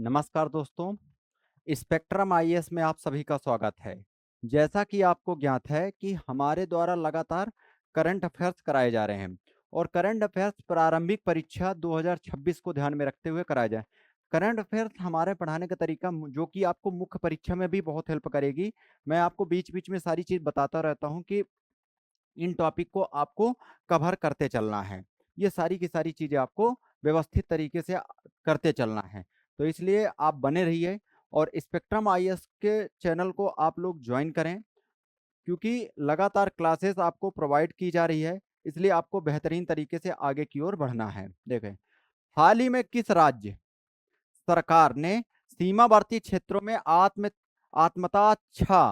नमस्कार दोस्तों, spectrum IAS में आप सभी का स्वागत है। जैसा कि आपको ज्ञात है कि हमारे द्वारा लगातार करंट अफेयर्स कराए जा रहे हैं और करंट अफेयर्स प्रारंभिक परीक्षा 2026 को ध्यान में रखते हुए कराया जाए। करंट अफेयर्स हमारे पढ़ाने का तरीका जो कि आपको मुख्य परीक्षा में भी बहुत हेल्प करेगी। मैं आपको बीच-बीच में सारी चीज़ बताता रहता हूँ कि इन टॉपिक को आपको कवर करते चलना है। ये सारी की सारी चीज़ें आपको व्यवस्थित तरीके से करते चलना है। तो इसलिए आप बने रहिए और स्पेक्ट्रम आईएएस के चैनल को आप लोग जॉइन करें, क्योंकि लगातार क्लासेस आपको प्रोवाइड की जा रही है, इसलिए आपको बेहतरीन तरीके से आगे की ओर बढ़ना है। देखें, हाल ही में किस राज्य सरकार ने सीमावर्ती क्षेत्रों में आत्मरक्षा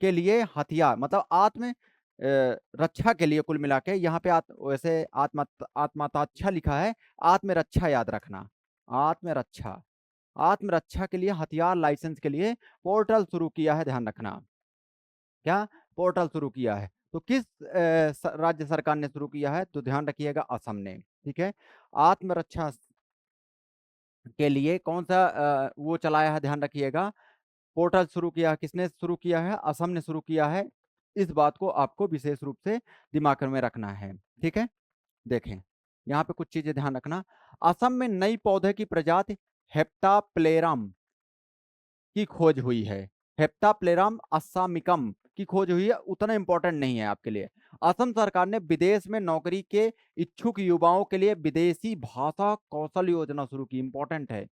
के लिए हथियार मतलब रक्षा के लिए, कुल मिला के यहाँ पे वैसे आत्मरक्षा लिखा है, आत्मरक्षा याद रखना। आत्मरक्षा आत्मरक्षा के लिए हथियार लाइसेंस के लिए पोर्टल शुरू किया है, ध्यान रखना। क्या पोर्टल शुरू किया है? तो किस राज्य सरकार ने शुरू किया है? तो ध्यान रखिएगा, असम ने। ठीक है, आत्मरक्षा के लिए कौन सा वो चलाया है, ध्यान रखिएगा। पोर्टल शुरू किया है, किसने शुरू किया है? असम ने शुरू किया है। इस बात को आपको विशेष रूप से दिमाग में रखना है। ठीक है, देखें, यहाँ पे कुछ चीजें ध्यान रखना। असम में नई पौधे की प्रजाति हेप्टाप्लेरम की खोज हुई है। हेप्टाप्लेरम अस्सामिकम की खोज हुई है, उतना इंपॉर्टेंट नहीं है आपके लिए। असम सरकार ने विदेश में नौकरी के इच्छुक युवाओं के लिए विदेशी भाषा कौशल योजना शुरू की। इंपॉर्टेंट है,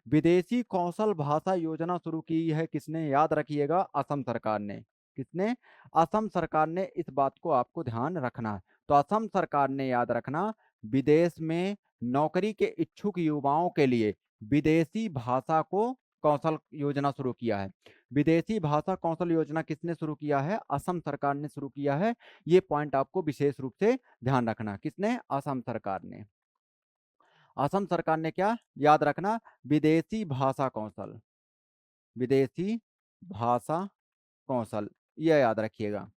विदेशी कौशल भाषा योजना शुरू की है। किसने? याद रखिएगा, असम सरकार ने। किसने? असम सरकार ने। इस बात को आपको ध्यान रखना है। तो असम सरकार ने, याद रखना, विदेश में नौकरी के इच्छुक युवाओं के लिए विदेशी भाषा को कौशल योजना शुरू किया है। विदेशी भाषा कौशल योजना किसने शुरू किया है? असम सरकार ने शुरू किया है। ये पॉइंट आपको विशेष रूप से ध्यान रखना। किसने? असम सरकार ने। असम सरकार ने क्या याद रखना? विदेशी भाषा कौशल, विदेशी भाषा कौशल, यह याद रखिएगा।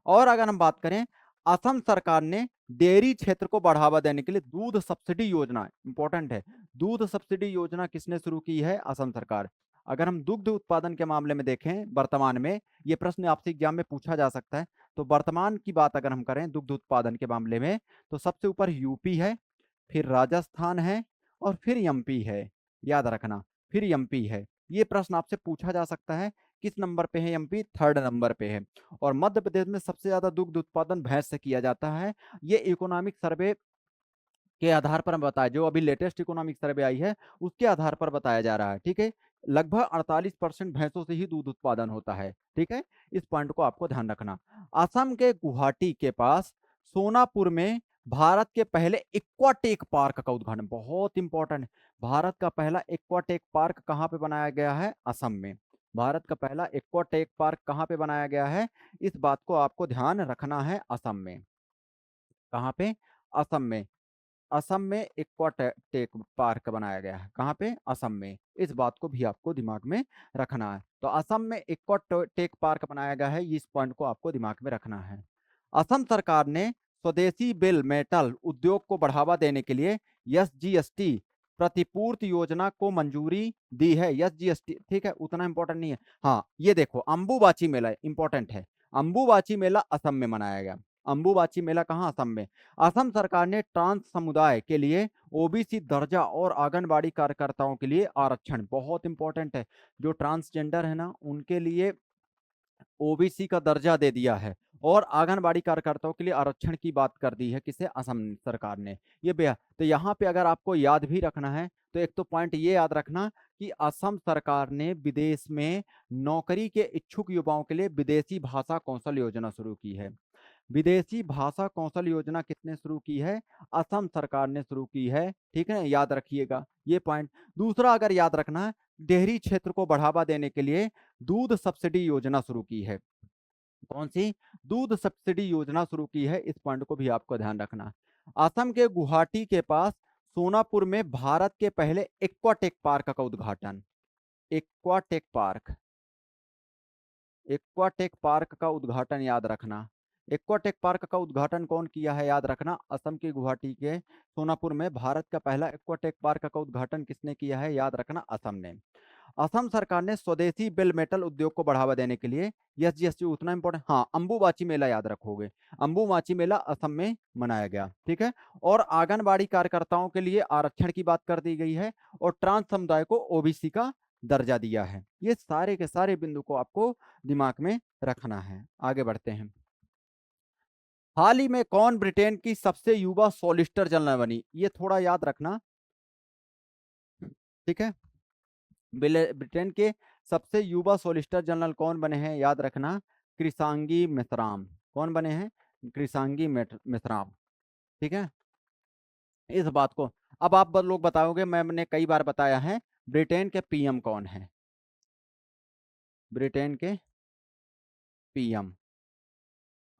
और अगर हम बात करें, असम सरकार ने डेयरी क्षेत्र को बढ़ावा देने के लिए दूध सब्सिडी योजना, इंपॉर्टेंट है, दूध सब्सिडी योजना किसने शुरू की है? असम सरकार। अगर हम दुग्ध उत्पादन के मामले में देखें वर्तमान में, ये प्रश्न आपसे एग्जाम में पूछा जा सकता है। तो वर्तमान की बात अगर हम करें दुग्ध उत्पादन के मामले में, तो सबसे ऊपर यूपी है, फिर राजस्थान है और फिर एमपी है। याद रखना, फिर एमपी है। ये प्रश्न आपसे पूछा जा सकता है। किस नंबर पे है एमपी? थर्ड नंबर पे है। और मध्य प्रदेश में सबसे ज्यादा दुग्ध उत्पादन भैंस से किया जाता है। ये इकोनॉमिक सर्वे के आधार पर बताया, जो अभी लेटेस्ट इकोनॉमिक सर्वे आई है उसके आधार पर बताया जा रहा है। ठीक है, लगभग 48% भैंसों से ही दूध उत्पादन होता है। ठीक है, इस पॉइंट को आपको ध्यान रखना। असम के गुवाहाटी के पास सोनापुर में भारत के पहले एक्वाटेक पार्क का उद्घाटन, बहुत इंपॉर्टेंट है। भारत का पहला एक्वाटेक पार्क कहाँ पे बनाया गया है? असम में। भारत का पहला एक्वाटेक पार्क कहाँ पे बनाया गया है? इस बात को आपको ध्यान रखना है। असम में। कहाँ पे? असम में। असम में एक्वाटेक पार्क बनाया गया है। कहाँ पे? असम में। इस बात को भी आपको दिमाग में रखना है। तो असम में एक्वाटेक पार्क बनाया गया है, इस पॉइंट को आपको दिमाग में रखना है। असम सरकार ने स्वदेशी बेल मेटल उद्योग को बढ़ावा देने के लिए एसजीएसटी प्रतिपूर्ति योजना को मंजूरी दी है। एसजीएसटी, ठीक है, उतना इंपॉर्टेंट नहीं है। हाँ, ये देखो, अंबुबाची मेला इंपॉर्टेंट है। अंबुबाची मेला असम में मनाया गया। अंबुबाची मेला कहाँ? असम में। असम सरकार ने ट्रांस समुदाय के लिए ओबीसी दर्जा और आंगनबाड़ी कार्यकर्ताओं के लिए आरक्षण, बहुत इंपॉर्टेंट है, जो ट्रांसजेंडर है ना उनके लिए ओबीसी का दर्जा दे दिया है और आंगनबाड़ी कार्यकर्ताओं के लिए आरक्षण की बात कर दी है। किसे? असम सरकार ने। ये बेहद, तो यहाँ पे अगर आपको याद भी रखना है तो एक तो पॉइंट ये याद रखना कि असम सरकार ने विदेश में नौकरी के इच्छुक युवाओं के लिए विदेशी भाषा कौशल योजना शुरू की है। विदेशी भाषा कौशल योजना किसने शुरू की है? असम सरकार ने शुरू की है। ठीक है, याद रखिएगा ये पॉइंट। दूसरा अगर याद रखना है, डेयरी क्षेत्र को बढ़ावा देने के लिए दूध सब्सिडी योजना शुरू की है। कौन सी? दूध सब्सिडी योजना शुरू की है। इस पॉइंट को भी आपको ध्यान रखना। असम के गुवाहाटी के पास सोनापुर में भारत के पहले एक्वाटेक पार्क का उद्घाटन। एक्वाटेक पार्क, एक्वाटेक पार्क का उद्घाटन याद रखना। एक्वाटेक पार्क का उद्घाटन कौन किया है, याद रखना, असम के गुवाहाटी के सोनापुर में भारत का पहला एक्वाटेक पार्क का उद्घाटन किसने किया है, याद रखना, असम ने। असम सरकार ने स्वदेशी बेल मेटल उद्योग को बढ़ावा देने के लिए, यस जी, एस उतना इंपॉर्टेंट, हाँ, अंबुबाची मेला याद रखोगे, अंबुबाची मेला असम में मनाया गया, ठीक है। और आंगनबाड़ी कार्यकर्ताओं के लिए आरक्षण की बात कर दी गई है, और ट्रांस समुदाय को ओबीसी का दर्जा दिया है। ये सारे के सारे बिंदु को आपको दिमाग में रखना है। आगे बढ़ते हैं। हाल ही में कौन ब्रिटेन की सबसे युवा सॉलिसिटर जनरल बनी, ये थोड़ा याद रखना, ठीक है। ब्रिटेन के सबसे युवा सॉलिसिटर जनरल कौन बने हैं, याद रखना, कृषांगी मेश्राम। कौन बने हैं, कृषांगी मेश्राम, ठीक है। इस बात को अब आप लोग बताओगे, मैंने कई बार बताया है, ब्रिटेन के पीएम कौन है, ब्रिटेन के पीएम,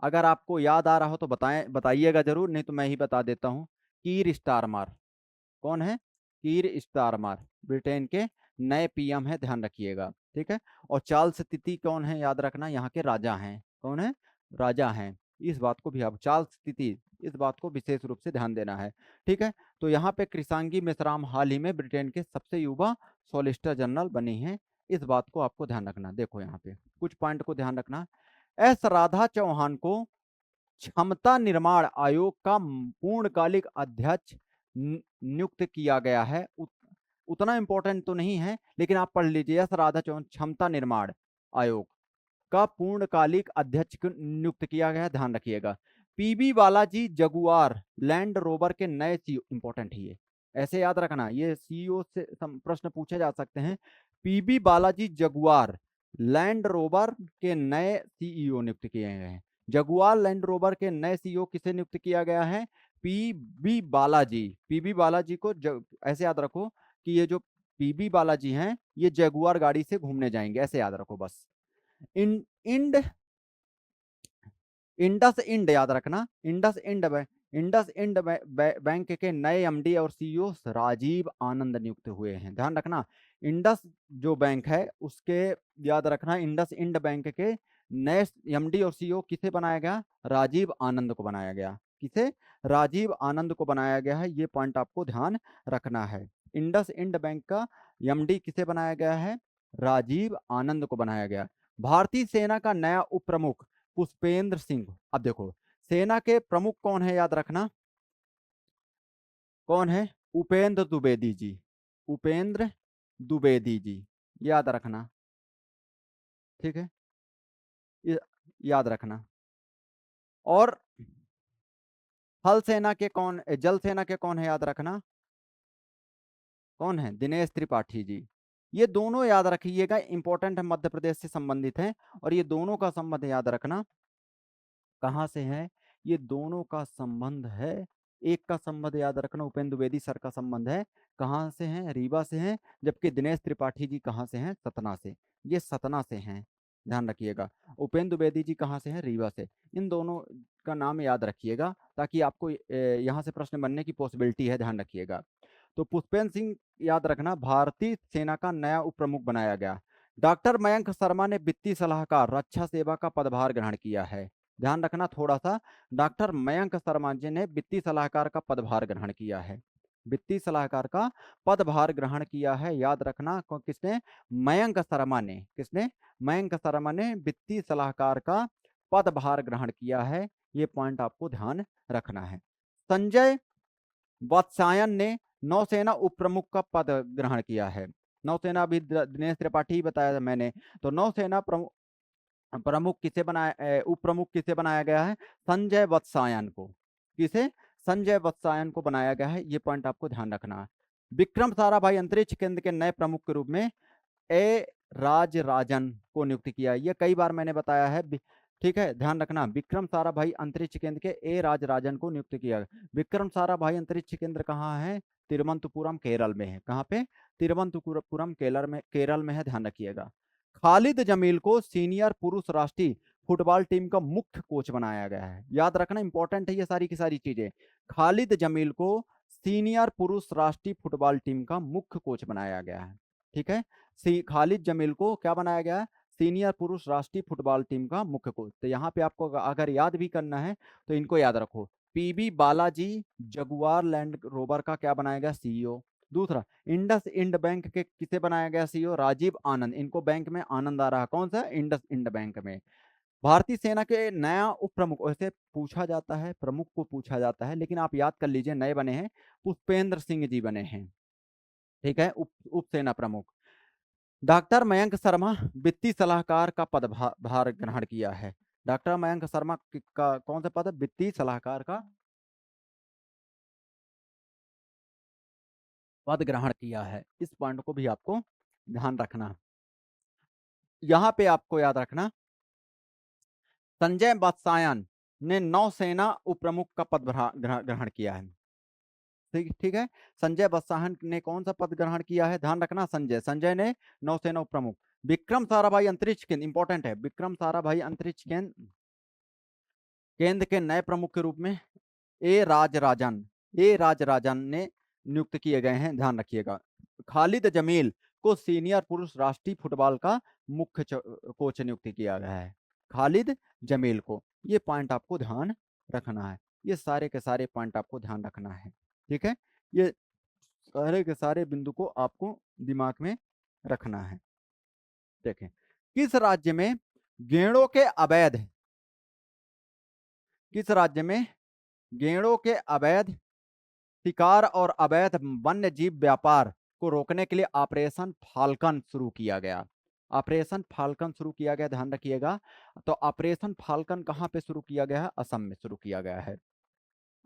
अगर आपको याद आ रहा हो तो बताइएगा जरूर, नहीं तो मैं ही बता देता हूं, कीर स्टारमर। कौन है, कीर स्टारमर ब्रिटेन के नए पीएम है, ध्यान रखिएगा, ठीक है। और चार्ल्स तिती कौन है, याद रखना, यहाँ के राजा हैं। कौन है, राजा हैं। इस बात को भी आप, चार्ल्स तिती, इस बात को विशेष रूप से ध्यान देना है, ठीक है। तो यहाँ पे कृषांगी मेश्राम हाल ही में ब्रिटेन के सबसे युवा सॉलिसिटर जनरल बनी है, इस बात को आपको ध्यान रखना। देखो यहाँ पे कुछ पॉइंट को ध्यान रखना। एस राधा चौहान को क्षमता निर्माण आयोग का पूर्णकालिक अध्यक्ष नियुक्त किया गया है। उतना इंपॉर्टेंट तो नहीं है, लेकिन आप पढ़ लीजिए, एस राधा चौहान क्षमता निर्माण आयोग का पूर्णकालिक अध्यक्ष नियुक्त किया गया है, ध्यान रखिएगा। PB Balaji Jaguar Land Rover के नए सीईओ, इंपॉर्टेंट ही है, ऐसे याद रखना, ये सीईओ से प्रश्न पूछे जा सकते हैं। PB Balaji Jaguar Land Rover के नए सीईओ नियुक्त किए गए हैं। जगुआर लैंड रोवर के नए सीईओ किसे नियुक्त किया गया है, पीबी बालाजी। पीबी बालाजी को ऐसे याद रखो कि ये जो पीबी बालाजी हैं, ये जगुआर गाड़ी से घूमने जाएंगे, ऐसे याद रखो बस। इंड इंडस इंड याद रखना, इंडस इंड बैंक के नए एमडी और सीईओ राजीव आनंद नियुक्त हुए हैं, ध्यान रखना। इंडस जो बैंक है उसके, याद रखना, इंडस इंड बैंक के नए एमडी और सीईओ किसे बनाया गया, राजीव आनंद को बनाया गया। किसे, राजीव आनंद को बनाया गया है, ये पॉइंट आपको ध्यान रखना है। इंडस इंड बैंक का एमडी किसे बनाया गया है, राजीव आनंद को बनाया गया। भारतीय सेना का नया उप प्रमुख पुष्पेंद्र सिंह। अब देखो, सेना के प्रमुख कौन है, याद रखना, कौन है, उपेंद्र द्विवेदी जी, उपेंद्र द्विवेदी जी, याद रखना, ठीक है, याद रखना। और थल सेना के कौन, जल सेना के कौन है, याद रखना, कौन है, दिनेश त्रिपाठी जी। ये दोनों याद रखिएगा, इंपॉर्टेंट है, मध्य प्रदेश से संबंधित है, और ये दोनों का संबंध याद रखना कहाँ से है, ये दोनों का संबंध है, एक का संबंध याद रखना, उपेंद्र द्विवेदी सर का संबंध है, कहाँ से है, रीवा से है, जबकि दिनेश त्रिपाठी जी कहाँ से हैं, सतना से, ये सतना से हैं, ध्यान रखिएगा। उपेंद्र द्विवेदी जी कहाँ से हैं, रीवा से। इन दोनों का नाम याद रखिएगा, ताकि आपको यहाँ से प्रश्न बनने की पॉसिबिलिटी है, ध्यान रखिएगा। तो पुष्पेंद्र सिंह, याद रखना, भारतीय सेना का नया उप प्रमुख बनाया गया। डॉक्टर मयंक शर्मा ने वित्तीय सलाहकार रक्षा सेवा का पदभार ग्रहण किया है, ध्यान रखना थोड़ा सा, डॉक्टर मयंक शर्मा जी ने वित्तीय सलाहकार का पदभार ग्रहण किया है, वित्तीय सलाहकार का पदभार ग्रहण किया है, याद रखना, किसने, मयंक शर्मा ने, किसने, मयंक शर्मा ने वित्तीय सलाहकार का पदभार ग्रहण किया है, ये पॉइंट आपको ध्यान रखना है। संजय वत्सायन ने नौसेना उप प्रमुख का पद ग्रहण किया है। नौसेना भी दिनेश त्रिपाठी ही बताया था मैंने, तो नौसेना प्रमुख किसे बनाया, उप प्रमुख किसे बनाया गया है, संजय वत्सायन को, किसे, संजय वत्सायन को बनाया गया है, ये पॉइंट आपको ध्यान रखना है। विक्रम साराभाई अंतरिक्ष केंद्र के नए प्रमुख के रूप में ए राज राजन को नियुक्त किया, ये कई बार मैंने बताया है, ठीक है, ध्यान रखना, विक्रम साराभाई अंतरिक्ष केंद्र के ए राज राजन को नियुक्त किया। विक्रम साराभाई अंतरिक्ष केंद्र कहाँ है, तिरुवनंतपुरम केरल में है, कहाँ पे, तिरुवनंतपुरम केरल में है, ध्यान रखिएगा। खालिद जमील को सीनियर पुरुष राष्ट्रीय फुटबॉल टीम का मुख्य कोच बनाया गया है, याद रखना, इंपॉर्टेंट है ये सारी की सारी चीजें। खालिद जमील को सीनियर पुरुष राष्ट्रीय फुटबॉल टीम का मुख्य कोच बनाया गया है, ठीक है। खालिद जमील को क्या बनाया गया है, सीनियर पुरुष राष्ट्रीय फुटबॉल टीम का मुख्य कोच। तो यहाँ पे आपको अगर याद भी करना है तो इनको याद रखो। PB Balaji Jaguar Land Rover का क्या बनाया गया, सीईओ। दूसरा, इंडस इंड बैंक के किसे बनाया गया सीईओ, राजीव आनंद। इनको बैंक में आनंद आ रहा है, कौन सा, इंडस इंड बैंक में। भारतीय सेना के नया उप प्रमुख, वैसे पूछा जाता है, प्रमुख को पूछा जाता है, लेकिन आप याद कर लीजिए नए बने हैं, पुष्पेंद्र सिंह जी बने हैं। ठीक है, उप सेना प्रमुख। डॉक्टर मयंक शर्मा वित्तीय सलाहकार का पदभार ग्रहण किया है। डॉक्टर मयंक शर्मा का कौन सा पद है, वित्तीय सलाहकार का पद ग्रहण किया है। इस पॉइंट को भी आपको ध्यान रखना। यहां पे आपको याद रखना, संजय बत्सायन ने नौसेना उप प्रमुख का पद ग्रहण किया है। ठीक ठीक है, संजय बत्सायन ने कौन सा पद ग्रहण किया है, ध्यान रखना, संजय संजय ने नौसेना उप प्रमुख। विक्रम साराभाई अंतरिक्ष केंद्र, इंपॉर्टेंट है, विक्रम साराभाई अंतरिक्ष केंद्र के नए प्रमुख के रूप में ए राजराजन ने नियुक्त किए गए हैं, ध्यान रखिएगा। खालिद जमील को सीनियर पुरुष राष्ट्रीय फुटबॉल का मुख्य कोच नियुक्त किया गया है, खालिद जमील को। ये पॉइंट आपको ध्यान रखना है, ये सारे के सारे पॉइंट आपको ध्यान रखना है। ठीक है, ये सारे के सारे बिंदु को आपको दिमाग में रखना है। देखें, किस राज्य में गेंडों के अवैध किस राज्य में गेंडों के अवैध शिकार और अवैध वन्य जीव व्यापार को रोकने के लिए ऑपरेशन फाल्कन शुरू किया गया। ऑपरेशन फाल्कन शुरू किया गया, ध्यान रखिएगा। तो ऑपरेशन फाल्कन कहां पे शुरू किया गया है, असम में शुरू किया गया है।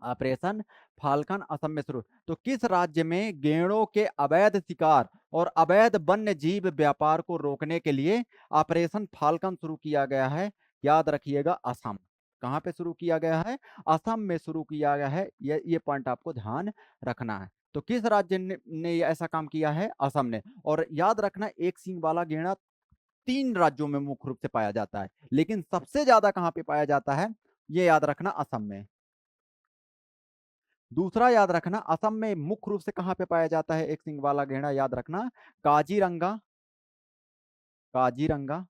ऑपरेशन फाल्कन असम में शुरू। तो किस राज्य में गेंडों के अवैध शिकार और अवैध वन्य जीव व्यापार को रोकने के लिए ऑपरेशन फाल्कन शुरू किया गया है, याद रखिएगा, असम। कहां पे शुरू किया गया है, असम में शुरू किया गया है। ये पॉइंट आपको ध्यान रखना है। तो किस राज्य ने ऐसा काम किया है, असम ने। और याद रखना, एक सींग वाला गेंडा 3 राज्यों में मुख्य रूप से पाया जाता है, लेकिन सबसे ज्यादा कहां पे पाया जाता है, ये याद रखना, असम में। दूसरा याद रखना, असम में मुख्य रूप से कहां पे पाया जाता है एक सिंग वाला गेंडा, याद रखना, काजीरंगा। काजीरंगा।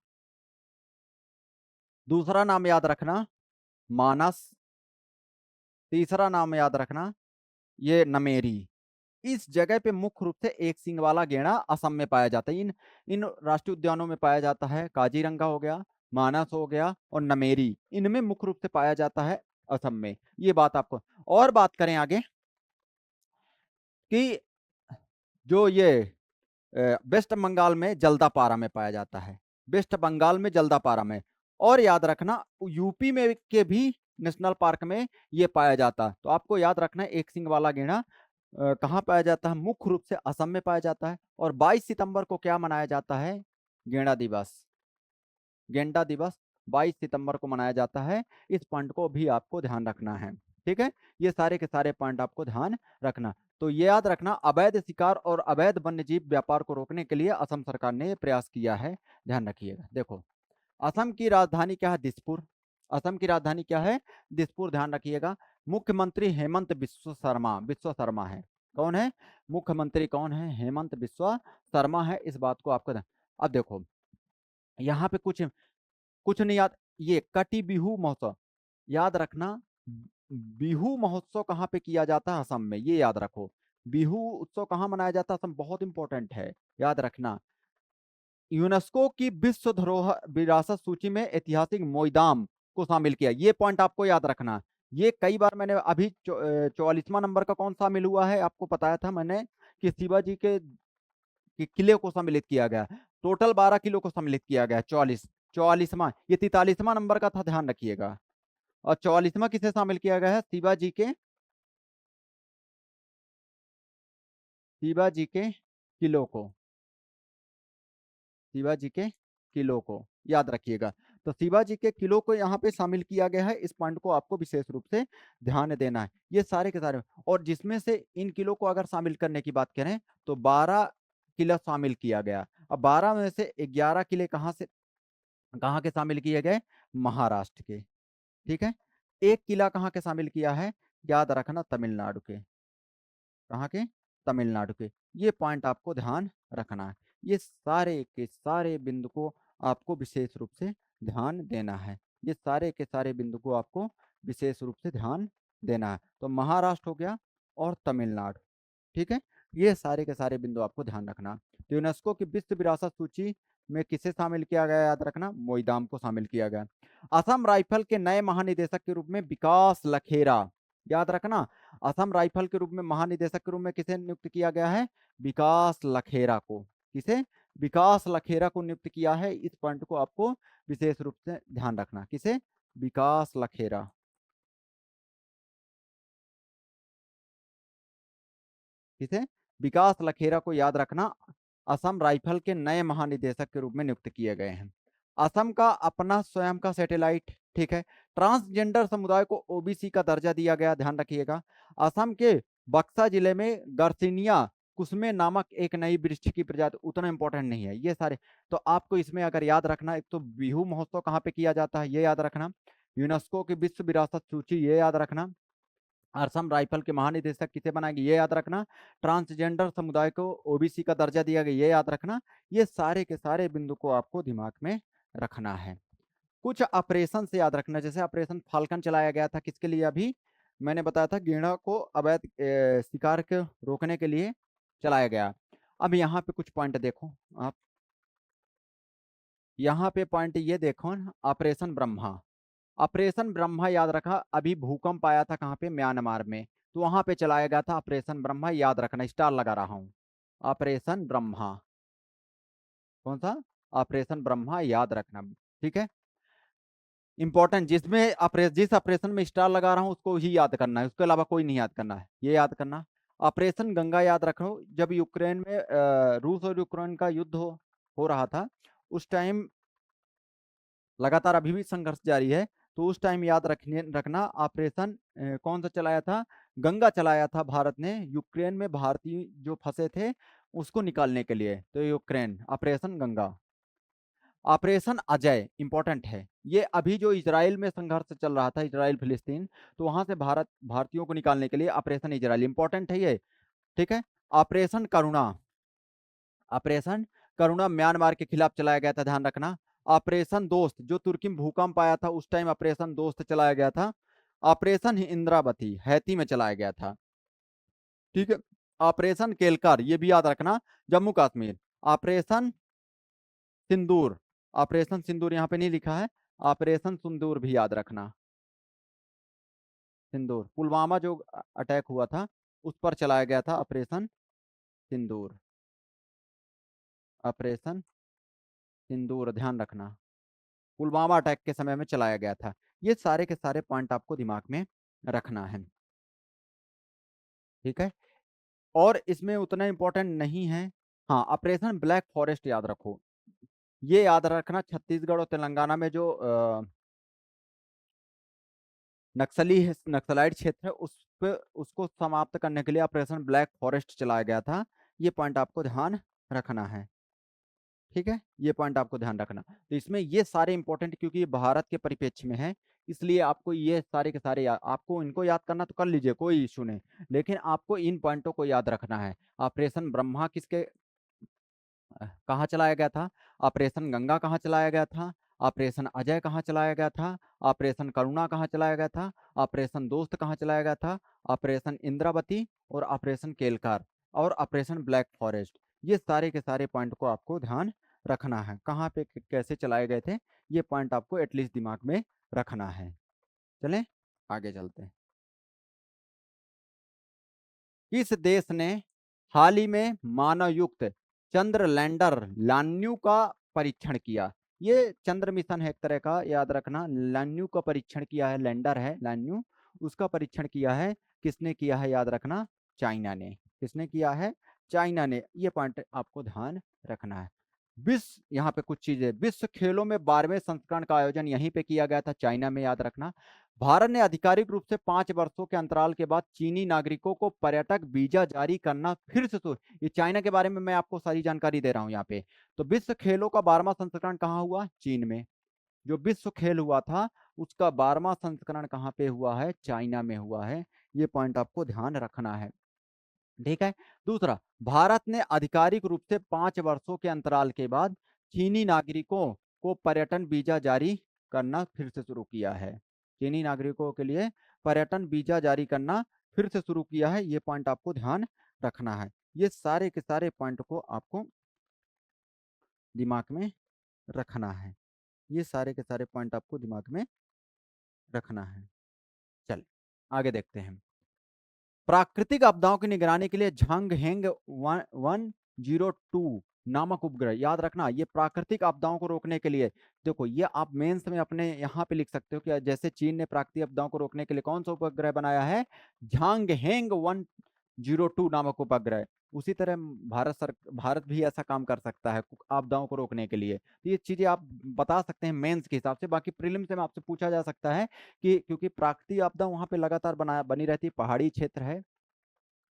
दूसरा नाम याद रखना, मानस। तीसरा नाम याद रखना, ये नमेरी। इस जगह पे मुख्य रूप से एक सिंग वाला गेंडा असम में पाया जाता है। इन इन राष्ट्रीय उद्यानों में पाया जाता है, काजीरंगा हो गया, मानस हो गया और नमेरी, इनमें मुख्य रूप से पाया जाता है असम में। ये बात आपको। और बात करें आगे कि जो ये वेस्ट बंगाल में जल्दापारा में पाया जाता है, वेस्ट बंगाल में जल्दापारा में। और याद रखना, यूपी में के भी नेशनल पार्क में ये पाया जाता है। तो आपको याद रखना है, एक सिंग वाला गेंडा कहाँ पाया जाता है, मुख्य रूप से असम में पाया जाता है। और 22 सितंबर को क्या मनाया जाता है, गेंडा दिवस। गेंडा दिवस 22 सितंबर को मनाया जाता है। इस पॉइंट को भी आपको ध्यान रखना है। ठीक है, ये सारे के सारे पॉइंट आपको ध्यान रखना। तो ये याद रखना, अवैध शिकार और अवैध वन्यजीव व्यापार को रोकने के लिए असम सरकार ने प्रयास किया है, ध्यान रखिएगा। देखो, असम की राजधानी क्या है, दिसपुर। असम की राजधानी क्या है, दिसपुर, ध्यान रखिएगा। मुख्यमंत्री हेमंत बिस्वा शर्मा है। कौन है मुख्यमंत्री, कौन है, हेमंत बिस्वा शर्मा है। इस बात को आपको अब देखो, यहाँ पे कुछ कुछ नहीं याद, ये कटी बिहू महोत्सव याद रखना। बिहू महोत्सव कहाँ पे किया जाता है, असम में, ये याद रखो। बिहू उत्सव कहाँ मनाया जाता है, असम, बहुत इंपॉर्टेंट है, याद रखना। यूनेस्को की विश्व धरोहर विरासत सूची में ऐतिहासिक मोईदाम को शामिल किया, ये पॉइंट आपको याद रखना। ये कई बार मैंने अभी 44वां नंबर का कौन शामिल हुआ है, आपको बताया था मैंने कि शिवाजी के किले को सम्मिलित किया गया। टोटल 12 किलो को सम्मिलित किया गया, 44वां, ये 43वां नंबर का था, ध्यान रखिएगा। और 44वां किसे शामिल किया गया है, शिवाजी के किलो को, शिवाजी के किलो को याद रखिएगा। तो शिवाजी के किलो को यहाँ पे शामिल किया गया है, इस पॉइंट को आपको विशेष रूप से ध्यान देना है। ये सारे के सारे, और जिसमें से इन किलो को अगर शामिल करने की बात करें तो 12 किला शामिल किया गया। अब 12 में से 11 किले कहाँ के शामिल किए गए, महाराष्ट्र के। ठीक है, एक किला कहाँ के शामिल किया है, याद रखना, तमिलनाडु के। कहाँ के, तमिलनाडु के। ये पॉइंट आपको ध्यान रखना है। ये सारे के सारे बिंदु को आपको विशेष रूप से ध्यान देना है। ये सारे के सारे बिंदु को आपको विशेष रूप से ध्यान देना है। तो महाराष्ट्र हो गया और तमिलनाडु, ठीक है। ये सारे के सारे बिंदु आपको ध्यान रखना। तो यूनेस्को की विश्व विरासत सूची में किसे शामिल किया गया, याद रखना, मोईदाम को शामिल किया गया। असम राइफल के नए महानिदेशक के रूप में विकास लखेरा, याद रखना, असम राइफल के रूप में महानिदेशक के रूप में किसे नियुक्त किया गया है, विकास लखेरा को। किसे, विकास लखेरा को नियुक्त किया है। इस पॉइंट को आपको विशेष रूप से ध्यान रखना। किसे, विकास लखेरा। किसे, विकास लखेरा को याद रखना, असम राइफल के नए महानिदेशक के रूप में नियुक्त किए गए हैं। असम का अपना स्वयं का सैटेलाइट, ठीक है। ट्रांसजेंडर समुदाय को ओबीसी का दर्जा दिया गया, ध्यान रखिएगा। असम के बक्सा जिले में गर्सिनिया कुसमे नामक एक नई वृक्ष की प्रजाति, उतना इंपॉर्टेंट नहीं है ये सारे। तो आपको इसमें अगर याद रखना, एक तो बिहू महोत्सव कहाँ पे किया जाता है ये याद रखना, यूनेस्को की विश्व विरासत सूची ये याद रखना, असम राइफल के महानिदेशक किसे बनाएंगे ये याद रखना, ट्रांसजेंडर समुदाय को ओबीसी का दर्जा दिया गया ये याद रखना। ये सारे के सारे बिंदु को आपको दिमाग में रखना है। कुछ ऑपरेशन से याद रखना, जैसे ऑपरेशन फाल्कन चलाया गया था, किसके लिए, अभी मैंने बताया था, गेंडा को अवैध शिकार के रोकने के लिए चलाया गया। अब यहाँ पे कुछ पॉइंट देखो आप, यहाँ पे पॉइंट ये देखो, ऑपरेशन ब्रह्मा। ऑपरेशन ब्रह्मा याद रखा, अभी भूकंप आया था कहाँ पे, म्यांमार में, तो वहां पे चलाया गया था ऑपरेशन ब्रह्मा, याद रखना, स्टार लगा रहा हूं। ऑपरेशन ब्रह्मा, कौन सा, ऑपरेशन ब्रह्मा याद रखना, ठीक है। इंपॉर्टेंट, जिस ऑपरेशन में स्टार लगा रहा हूं उसको ही याद करना है, उसके अलावा कोई नहीं याद करना है, ये याद करना। ऑपरेशन गंगा याद रखो, जब यूक्रेन में रूस और यूक्रेन का युद्ध हो रहा था, उस टाइम, लगातार अभी भी संघर्ष जारी है, तो उस टाइम याद रखना, ऑपरेशन कौन सा चलाया था, गंगा चलाया था भारत ने, यूक्रेन में भारतीय जो फंसे थे उसको निकालने के लिए, तो Ukraine, operation Ganga. Operation Ajay important है, ये अभी जो इजराइल में संघर्ष चल रहा था, इजराइल फिलिस्तीन, तो वहां से भारतीयों को निकालने के लिए ऑपरेशन इजराइल इंपॉर्टेंट है ये, ठीक है। ऑपरेशन करुणा, ऑपरेशन करुणा म्यांमार के खिलाफ चलाया गया था, ध्यान रखना। ऑपरेशन दोस्त, जो तुर्की में भूकंप आया था उस टाइम ऑपरेशन दोस्त चलाया गया था। ऑपरेशन इंद्रावती हैती में चलाया गया था, ठीक है। ऑपरेशन केलकर, ये भी याद रखना, जम्मू कश्मीर। ऑपरेशन सिंदूर, ऑपरेशन सिंदूर यहाँ पे नहीं लिखा है, ऑपरेशन सिंदूर भी याद रखना। सिंदूर, पुलवामा जो अटैक हुआ था उस पर चलाया गया था ऑपरेशन सिंदूर, ऑपरेशन सिंदूर ध्यान रखना, पुलवामा अटैक के समय में चलाया गया था। ये सारे के सारे पॉइंट आपको दिमाग में रखना है, ठीक है। और इसमें उतना इंपॉर्टेंट नहीं है, हाँ, ऑपरेशन ब्लैक फॉरेस्ट याद रखो, ये याद रखना, छत्तीसगढ़ और तेलंगाना में जो नक्सलाइट क्षेत्र है उस पे, उसको समाप्त करने के लिए ऑपरेशन ब्लैक फॉरेस्ट चलाया गया था। ये पॉइंट आपको ध्यान रखना है, ठीक है, ये पॉइंट आपको ध्यान रखना। तो इसमें ये सारे इंपॉर्टेंट, क्योंकि ये भारत के परिप्रेक्ष्य में है, इसलिए आपको ये सारे के सारे आपको इनको याद करना तो कर लीजिए, कोई इशू नहीं, लेकिन आपको इन पॉइंटों को याद रखना है। ऑपरेशन ब्रह्मा किसके कहाँ चलाया गया था, ऑपरेशन गंगा कहाँ चलाया गया था, ऑपरेशन अजय कहाँ चलाया गया था, ऑपरेशन करुणा कहाँ चलाया गया था, ऑपरेशन दोस्त कहाँ चलाया गया था, ऑपरेशन इंद्रावती और ऑपरेशन केलकार और ऑपरेशन ब्लैक फॉरेस्ट। ये सारे के सारे पॉइंट को आपको ध्यान रखना है, कहाँ पे कैसे चलाए गए थे, ये पॉइंट आपको एटलीस्ट दिमाग में रखना है। चलें आगे चलते हैं। किस देश ने हाल ही में मानव युक्त चंद्र लैंडर लान्यू का परीक्षण किया, ये चंद्र मिशन है एक तरह का, याद रखना, लान्यू का परीक्षण किया है, लैंडर है लान्यू, उसका परीक्षण किया है, किसने किया है याद रखना, चाइना ने। किसने किया है, चाइना ने, ये पॉइंट आपको ध्यान रखना है। विश्व, यहाँ पे कुछ चीजें, विश्व खेलों में 12वें संस्करण का आयोजन यहीं पे किया गया था, चाइना में, याद रखना। भारत ने आधिकारिक रूप से 5 वर्षों के अंतराल के बाद चीनी नागरिकों को पर्यटक वीजा जारी करना फिर से ये चाइना के बारे में मैं आपको सारी जानकारी दे रहा हूँ यहाँ पे। तो विश्व खेलों का 12वां संस्करण कहाँ हुआ, चीन में। जो विश्व खेल हुआ था उसका 12वां संस्करण कहाँ पे हुआ है, चाइना में हुआ है। ये पॉइंट आपको ध्यान रखना है, ठीक है। दूसरा, भारत ने आधिकारिक रूप से 5 वर्षों के अंतराल के बाद चीनी नागरिकों को पर्यटन वीजा जारी करना फिर से शुरू किया है। चीनी नागरिकों के लिए पर्यटन वीजा जारी करना फिर से शुरू किया है, ये पॉइंट आपको ध्यान रखना है। ये सारे के सारे पॉइंट को आपको दिमाग में रखना है। ये सारे के सारे पॉइंट आपको दिमाग में रखना है। चल आगे देखते हैं। प्राकृतिक आपदाओं की निगरानी के लिए झांग-हेंग 102 नामक उपग्रह, याद रखना ये प्राकृतिक आपदाओं को रोकने के लिए, देखो ये आप मेंस में अपने यहाँ पे लिख सकते हो कि जैसे चीन ने प्राकृतिक आपदाओं को रोकने के लिए कौन सा उपग्रह बनाया है, झांग-हेंग 102 नामक उपग्रह। उसी तरह भारत भी ऐसा काम कर सकता है आपदाओं को रोकने के लिए। तो ये चीजें आप बता सकते हैं मेंस के हिसाब से। बाकी प्रीलिम्स में आपसे पूछा जा सकता है कि क्योंकि प्राकृतिक आपदा वहां पे लगातार बनी रहती है, पहाड़ी क्षेत्र है,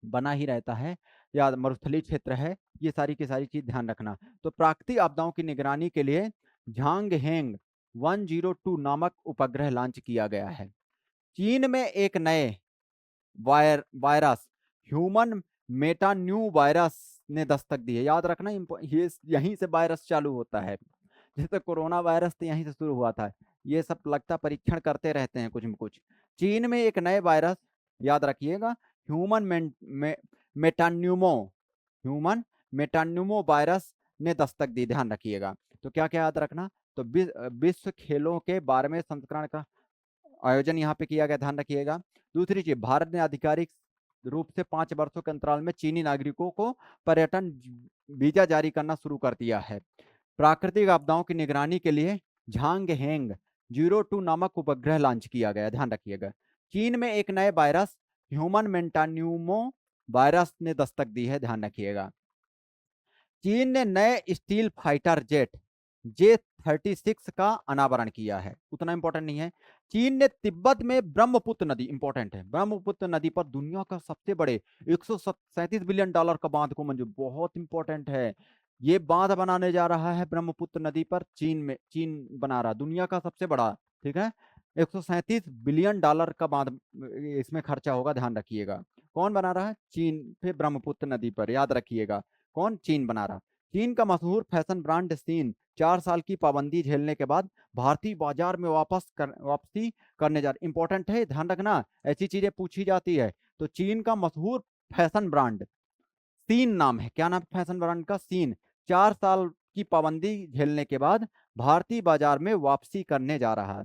बना ही रहता है, या मरुस्थलीय क्षेत्र है, ये सारी की सारी चीज ध्यान रखना। तो प्राकृतिक आपदाओं की निगरानी के लिए झांग-हेंग 102 नामक उपग्रह लॉन्च किया गया है। चीन में एक नए वायरस ह्यूमन मेटान्यू वायरस ने दस्तक दी है, याद रखना ये यहीं से वायरस चालू होता है। जैसे कोरोना वायरस तो यहीं से शुरू हुआ था। ये सब लगता परीक्षण करते रहते हैं कुछ न कुछ। चीन में एक नए वायरस, याद रखिएगा, ह्यूमन मेटान्यूमो ह्यूमन मेटान्यूमो वायरस ने दस्तक दी, ध्यान रखिएगा। तो क्या क्या याद रखना, तो विश्व खेलों के 12वें संस्करण का आयोजन यहाँ पे किया गया, ध्यान रखिएगा। दूसरी चीज, भारत ने आधिकारिक रूप से 5 वर्षों के अंतराल में चीनी नागरिकों को पर्यटन वीजा जारी करना शुरू कर दिया है। प्राकृतिक आपदाओं की निगरानी के लिए झांग-हेंग 02 नामक उपग्रह लॉन्च किया गया, ध्यान रखिएगा। चीन में एक नए वायरस ह्यूमन मेटान्यूमो वायरस ने दस्तक दी है, ध्यान रखिएगा। चीन ने नए स्टील फाइटर जेट J-36 का अनावरण किया है, उतना इंपॉर्टेंट नहीं है। चीन ने तिब्बत में ब्रह्मपुत्र नदी, इंपॉर्टेंट है, ब्रह्मपुत्र नदी पर दुनिया का सबसे बड़े $137 बिलियन का बांध को मंजूर, बहुत इंपॉर्टेंट है। ये बांध बनाने जा रहा है ब्रह्मपुत्र नदी पर, चीन बना रहा, दुनिया का सबसे बड़ा, ठीक है। $137 बिलियन का बांध इसमें खर्चा होगा, ध्यान रखिएगा। कौन बना रहा है, चीन पे ब्रह्मपुत्र नदी पर, याद रखिएगा कौन, चीन बना रहा। चीन का मशहूर फैशन ब्रांड सीन 4 साल की पाबंदी झेलने के बाद भारतीय बाजार में वापसी करने जा रही, इंपॉर्टेंट है, ध्यान रखना, ऐसी चीजें पूछी जाती है। तो चीन का मशहूर फैशन ब्रांड सीन नाम है, क्या नाम है फैशन ब्रांड का, सीन, 4 साल की पाबंदी झेलने के बाद भारतीय बाजार में वापसी करने जा रहा है।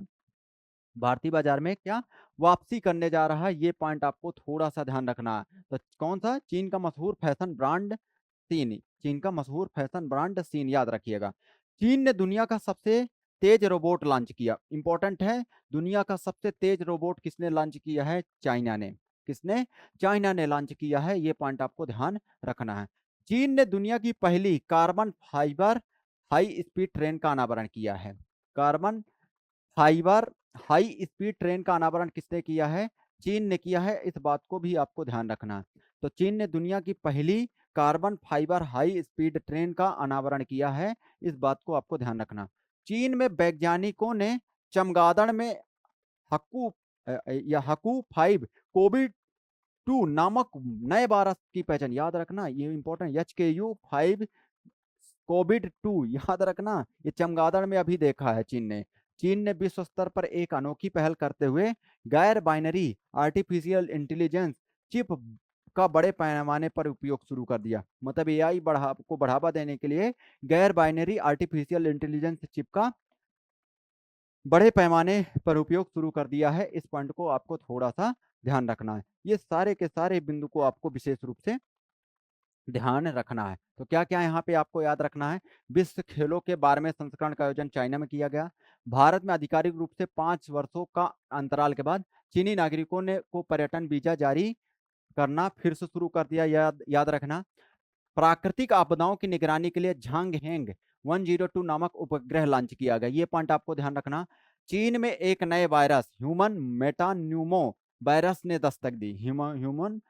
भारतीय बाजार में क्या वापसी करने जा रहा है, ये पॉइंट आपको थोड़ा सा ध्यान रखना है। तो कौन सा, चीन का मशहूर फैशन ब्रांड सीन, चीन का मशहूर फैशन ब्रांड सीन, याद रखिएगा। चीन ने दुनिया का सबसे तेज रोबोट लॉन्च किया, इंपॉर्टेंट है, दुनिया का सबसे तेज रोबोट किसने लॉन्च किया है, चाइना ने, किसने, चाइना ने लॉन्च किया है, ये पॉइंट आपको ध्यान रखना है। चीन ने दुनिया की पहली carbon fibre high speed train का अनावरण किया है। Carbon fibre high speed train का अनावरण किसने किया है, चीन ने किया है, इस बात को भी आपको ध्यान रखना। तो चीन ने दुनिया की पहली carbon fibre high speed train का अनावरण किया है, इस बात को आपको ध्यान रखना। चीन में वैज्ञानिकों ने चमगादड़ में हकू या हकू 5 कोविड 2 नामक नए वायरस की पहचान, याद रखना, ये इंपॉर्टेंट, HKU5 कोविड 2, याद रखना, ये चमगादड़ में अभी देखा है चीन ने। चीन ने विश्व स्तर पर एक अनोखी पहल करते हुए गैर बाइनरी आर्टिफिशियल इंटेलिजेंस चिप का बड़े पैमाने पर उपयोग शुरू कर दिया, मतलब AI को बढ़ावा देने के लिए गैर बाइनरी आर्टिफिशियल इंटेलिजेंस चिप का बड़े पैमाने पर उपयोग शुरू कर दिया है, इस पॉइंट को आपको थोड़ा सा ध्यान रखना है। ये सारे के सारे बिंदु को आपको विशेष रूप से ध्यान रखना है। तो क्या क्या यहाँ पे आपको याद रखना है, विश्व खेलों के 12वें संस्करण का आयोजन चाइना में किया गया। भारत में आधिकारिक रूप से 5 वर्षों का अंतराल के बाद चीनी नागरिकों ने को पर्यटन वीजा जारी करना फिर से शुरू कर दिया, याद रखना। प्राकृतिक आपदाओं की निगरानी के लिए झांग-हेंग 102 नामक उपग्रह लॉन्च किया गया, ये पॉइंट आपको ध्यान रखना। चीन में एक नए वायरस ह्यूमन मेटान्यूमो वायरस ने दस्तक दी, ह्यूमन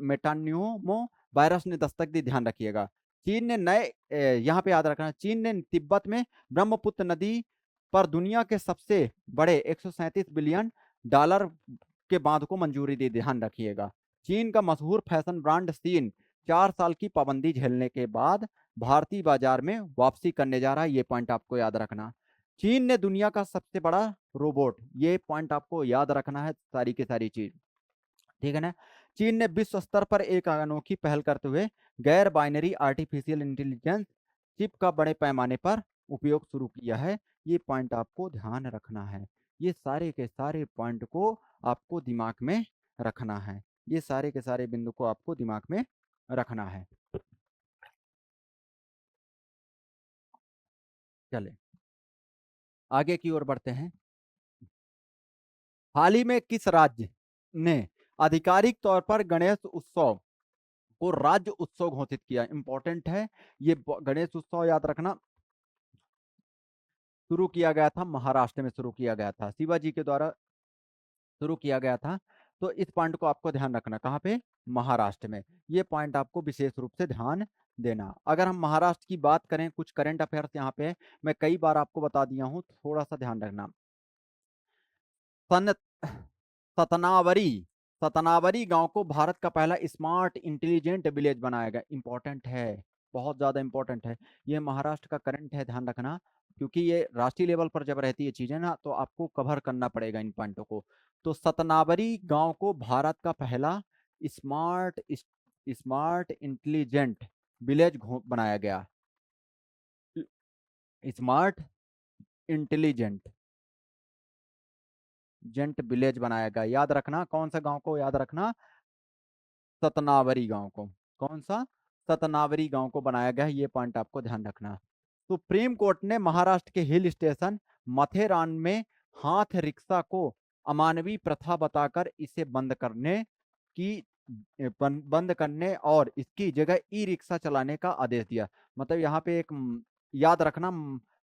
मेटान्यूमो वायरस ने दस्तक दी, ध्यान रखिएगा। चीन ने यहाँ पे याद रखना, चीन ने तिब्बत में ब्रह्मपुत्र नदी पर दुनिया के सबसे बड़े $137 बिलियन के बांध को मंजूरी दी, ध्यान रखिएगा। चीन का मशहूर फैशन ब्रांड सीन 4 साल की पाबंदी झेलने के बाद भारतीय बाजार में वापसी करने जा रहा है, ये पॉइंट आपको याद रखना। चीन ने दुनिया का सबसे बड़ा रोबोट, ये पॉइंट आपको याद रखना है, सारी की सारी चीज, ठीक है ना। चीन ने विश्व स्तर पर एक अनोखी पहल करते हुए गैर बाइनरी आर्टिफिशियल इंटेलिजेंस चिप का बड़े पैमाने पर उपयोग शुरू किया है, ये पॉइंट आपको ध्यान रखना है। ये सारे के सारे पॉइंट को आपको दिमाग में रखना है, ये सारे के सारे बिंदु को आपको दिमाग में रखना है। चले आगे की ओर बढ़ते हैं। हाल ही में किस राज्य ने आधिकारिक तौर पर गणेश उत्सव को राज्य उत्सव घोषित किया? इंपॉर्टेंट है ये, गणेश उत्सव याद रखना, शुरू किया गया था महाराष्ट्र में, शुरू किया गया था शिवाजी के द्वारा शुरू किया गया था। तो इस पॉइंट को आपको ध्यान रखना, कहाँ पे? महाराष्ट्र में। ये पॉइंट आपको विशेष रूप से ध्यान देना। अगर हम महाराष्ट्र की बात करें, कुछ करंट अफेयर्स यहाँ पे मैं कई बार आपको बता दिया हूँ, थोड़ा सा ध्यान रखना। सन सतनावरी सतनावरी गांव को भारत का पहला स्मार्ट इंटेलिजेंट विलेज बनाया गया। इंपॉर्टेंट है, बहुत ज्यादा इंपॉर्टेंट है, ये महाराष्ट्र का करंट है, ध्यान रखना, क्योंकि ये राष्ट्रीय लेवल पर जब रहती है चीजें ना, तो आपको कवर करना पड़ेगा इन पॉइंटों को। तो सतनावरी गांव को भारत का पहला स्मार्ट स्मार्ट इंटेलिजेंट विलेज बनाया गया। स्मार्ट इंटेलिजेंट जेंट विलेज बनाया गया, याद रखना, कौन सा गांव को याद रखना? सतनावरी गांव को। कौन सा? सतनावरी गांव को बनाया गया है, ये पॉइंट आपको ध्यान रखना। सुप्रीम कोर्ट ने महाराष्ट्र के हिल स्टेशन माथेरान में हाथ रिक्शा को अमानवीय प्रथा बताकर इसे की बंद करने और इसकी जगह ई रिक्शा चलाने का आदेश दिया। मतलब यहाँ पे एक याद रखना,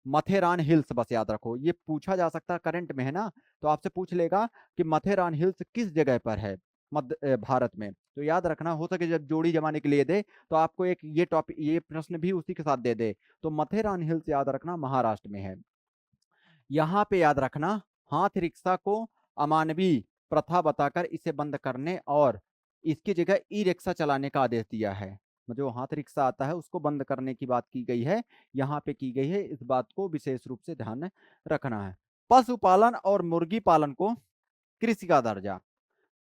मथेरान हिल्स, बस याद रखो, ये पूछा जा सकता है, करंट में है ना, तो आपसे पूछ लेगा कि मथेरान हिल्स किस जगह पर है मध्य भारत में। तो याद रखना, हो सके जब जोड़ी जमाने के लिए दे तो आपको एक ये टॉपिक, ये प्रश्न भी उसी के साथ दे दे। तो मथेरान हिल्स याद रखना महाराष्ट्र में है। यहाँ पे याद रखना, हाथ रिक्शा को अमानवीय प्रथा बताकर इसे बंद करने और इसकी जगह ई रिक्शा चलाने का आदेश दिया है। जो हाथ रिक्शा आता है उसको बंद करने की बात की गई है, यहाँ पे की गई है, इस बात को विशेष रूप से ध्यान रखना है। पशुपालन और मुर्गी पालन को कृषि का दर्जा,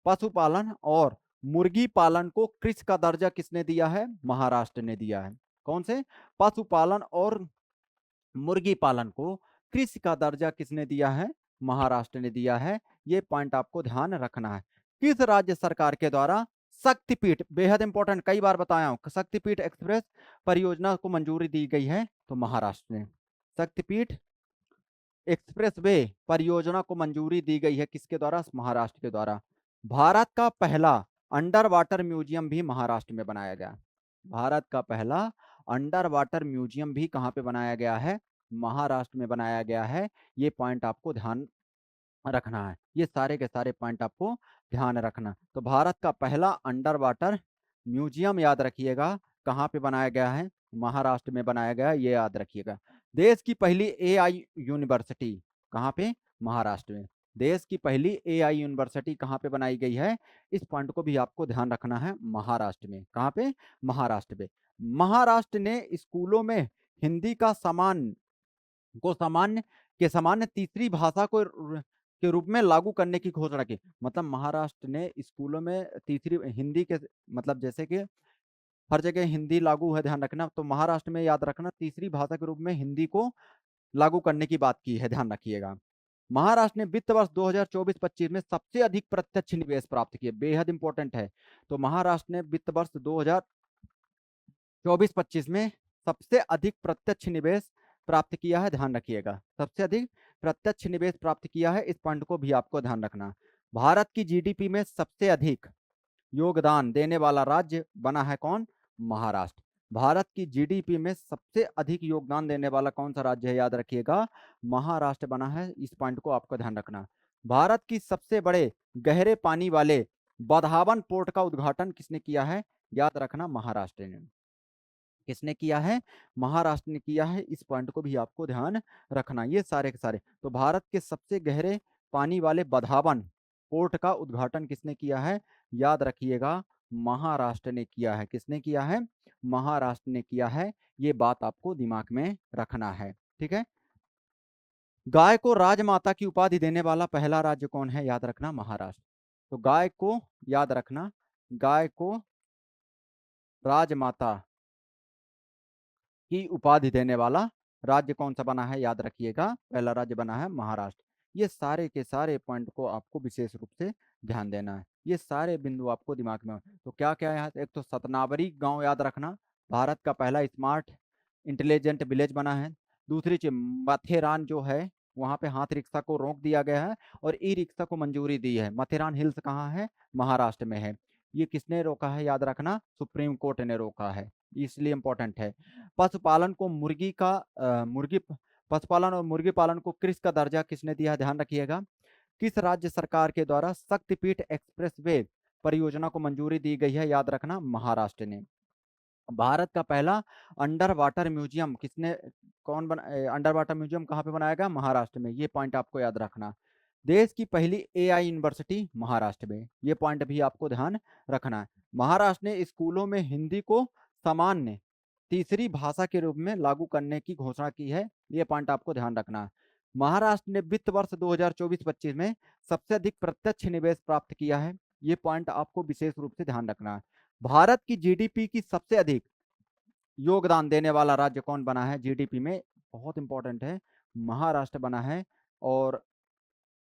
पशुपालन और मुर्गी पालन को कृषि का दर्जा किसने दिया है? महाराष्ट्र ने दिया है। कौन से? पशुपालन और मुर्गी पालन को कृषि का दर्जा किसने दिया है? महाराष्ट्र ने दिया है, ये पॉइंट आपको ध्यान रखना है। किस राज्य सरकार के द्वारा शक्तिपीठ, बेहद इंपॉर्टेंट, कई बार बताया हूं, शक्तिपीठ एक्सप्रेस परियोजना को मंजूरी दी गई है? तो महाराष्ट्र ने। शक्तिपीठ एक्सप्रेस वे परियोजना को मंजूरी दी गई है किसके द्वारा? महाराष्ट्र के द्वारा। भारत का पहला अंडर वाटर म्यूजियम भी महाराष्ट्र में बनाया गया। भारत का पहला अंडर वाटर म्यूजियम भी कहाँ पे बनाया गया है? महाराष्ट्र में बनाया गया है, ये पॉइंट आपको ध्यान रखना है, ये सारे के सारे पॉइंट आपको ध्यान रखना। तो भारत का पहला अंडर वाटर म्यूजियम याद रखिएगा, कहाँ पे बनाया गया है? महाराष्ट्र में बनाया गया है, ये याद रखिएगा। देश की पहली एआई यूनिवर्सिटी कहाँ पे? महाराष्ट्र में। देश की पहली एआई यूनिवर्सिटी कहाँ पे बनाई गई है? इस पॉइंट को भी आपको ध्यान रखना है, महाराष्ट्र में। कहाँ पे? महाराष्ट्र पे। महाराष्ट्र ने स्कूलों में हिंदी का सामान्य तीसरी भाषा को के रूप में लागू करने की घोषणा की। मतलब महाराष्ट्र ने स्कूलों में तीसरी हिंदी के, मतलब जैसे कि हर जगह हिंदी लागू है, ध्यान रखना, तो महाराष्ट्र में याद रखना तीसरी भाषा के रूप में हिंदी को लागू करने की बात की है, ध्यान रखिएगा। महाराष्ट्र ने वित्त वर्ष 2024-25 में सबसे अधिक प्रत्यक्ष निवेश प्राप्त किए, बेहद इंपॉर्टेंट है। तो महाराष्ट्र ने वित्त वर्ष 2024-25 में सबसे अधिक प्रत्यक्ष निवेश प्राप्त किया है, ध्यान रखिएगा, सबसे अधिक प्रत्यक्ष निवेश प्राप्त किया है, इस पॉइंट को भी आपको ध्यान रखना। भारत की जीडीपी में सबसे अधिक योगदान देने वाला राज्य बना है कौन? महाराष्ट्र। भारत की जीडीपी में सबसे अधिक योगदान देने वाला कौन सा राज्य है? याद रखिएगा, महाराष्ट्र बना है, इस पॉइंट को आपको ध्यान रखना। भारत की सबसे बड़े गहरे पानी वाले बधावन पोर्ट का उद्घाटन किसने किया है? याद रखना, महाराष्ट्र ने। किसने किया है? महाराष्ट्र ने किया है, इस पॉइंट को भी आपको ध्यान रखना, ये सारे के सारे। तो भारत के सबसे गहरे पानी वाले बधावन पोर्ट का उद्घाटन किसने किया है? याद रखिएगा, महाराष्ट्र ने किया है। किसने किया है? महाराष्ट्र ने किया है। ये बात आपको दिमाग में रखना है, ठीक है। गाय को राजमाता की उपाधि देने वाला पहला राज्य कौन है? याद रखना, महाराष्ट्र। तो गाय को याद रखना, गाय को राजमाता की उपाधि देने वाला राज्य कौन सा बना है? याद रखिएगा, पहला राज्य बना है महाराष्ट्र। ये सारे के सारे पॉइंट को आपको विशेष रूप से ध्यान देना है। ये सारे बिंदु आपको दिमाग में, तो क्या क्या है? एक तो सतनावरी गांव याद रखना, भारत का पहला स्मार्ट इंटेलिजेंट विलेज बना है। दूसरी चीज, माथेरान जो है वहां पे हाथ रिक्शा को रोक दिया गया है और ई रिक्शा को मंजूरी दी है। माथेरान हिल्स कहाँ है? महाराष्ट्र में है। ये किसने रोका है? याद रखना, सुप्रीम कोर्ट ने रोका है, इसलिए इंपॉर्टेंट है। पशुपालन को मुर्गी का पशुपालन और मुर्गी पालन को कृषि का दर्जा किसने दिया? ध्यान रखिएगा। किस राज्य सरकार के द्वारा शक्तिपीठ एक्सप्रेस वे परियोजना को मंजूरी दी गई है? याद रखना, महाराष्ट्र ने। भारत का पहला अंडर वाटर म्यूजियम किसने अंडर वाटर म्यूजियम कहाँ पे बनाया गया? महाराष्ट्र में। ये पॉइंट आपको याद रखना। देश की पहली एआई यूनिवर्सिटी महाराष्ट्र में। ये पॉइंट भी आपको ध्यान रखना है। महाराष्ट्र ने स्कूलों में हिंदी को सामान्य तीसरी भाषा के रूप में लागू करने की घोषणा की है। ये पॉइंट आपको ध्यान रखना है। महाराष्ट्र ने वित्त वर्ष 2024-25 में सबसे अधिक प्रत्यक्ष निवेश प्राप्त किया है। ये पॉइंट आपको विशेष रूप से ध्यान रखना है। भारत की जीडीपी की सबसे अधिक योगदान देने वाला राज्य कौन बना है जीडीपी में? बहुत इंपॉर्टेंट है, महाराष्ट्र बना है। और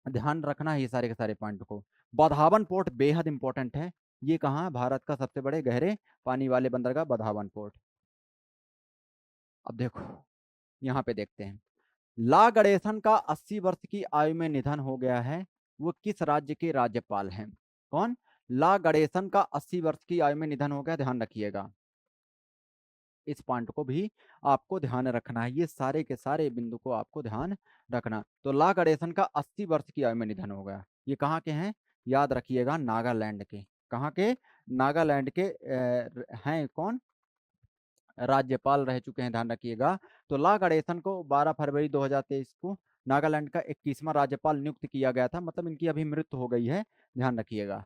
ध्यान रखना है ये सारे के सारे पॉइंट को। बधावन पोर्ट बेहद इंपॉर्टेंट है। ये कहाँ है? भारत का सबसे बड़े गहरे पानी वाले बंदरगाह बधावन पोर्ट। अब देखो यहाँ पे देखते हैं, ला गणेशन का 80 वर्ष की आयु में निधन हो गया है। वो किस राज्य के राज्यपाल हैं? कौन? ला गणेशन का 80 वर्ष की आयु में निधन हो गया, ध्यान रखिएगा। इस पॉइंट को भी आपको ध्यान रखना है। ये सारे के सारे बिंदु को आपको ध्यान रखना। तो ला गणेशन का 80 वर्ष की आयु में निधन हो गया। ये कहाँ के हैं? याद रखिएगा, नागालैंड के। कहाँ के? नागालैंड के हैं। कौन? राज्यपाल रह चुके हैं, ध्यान रखिएगा। तो ला गणेशन को 12 फरवरी 2023 को नागालैंड का 21वां राज्यपाल नियुक्त किया गया था। मतलब इनकी अभी मृत्यु हो गई है, ध्यान रखिएगा।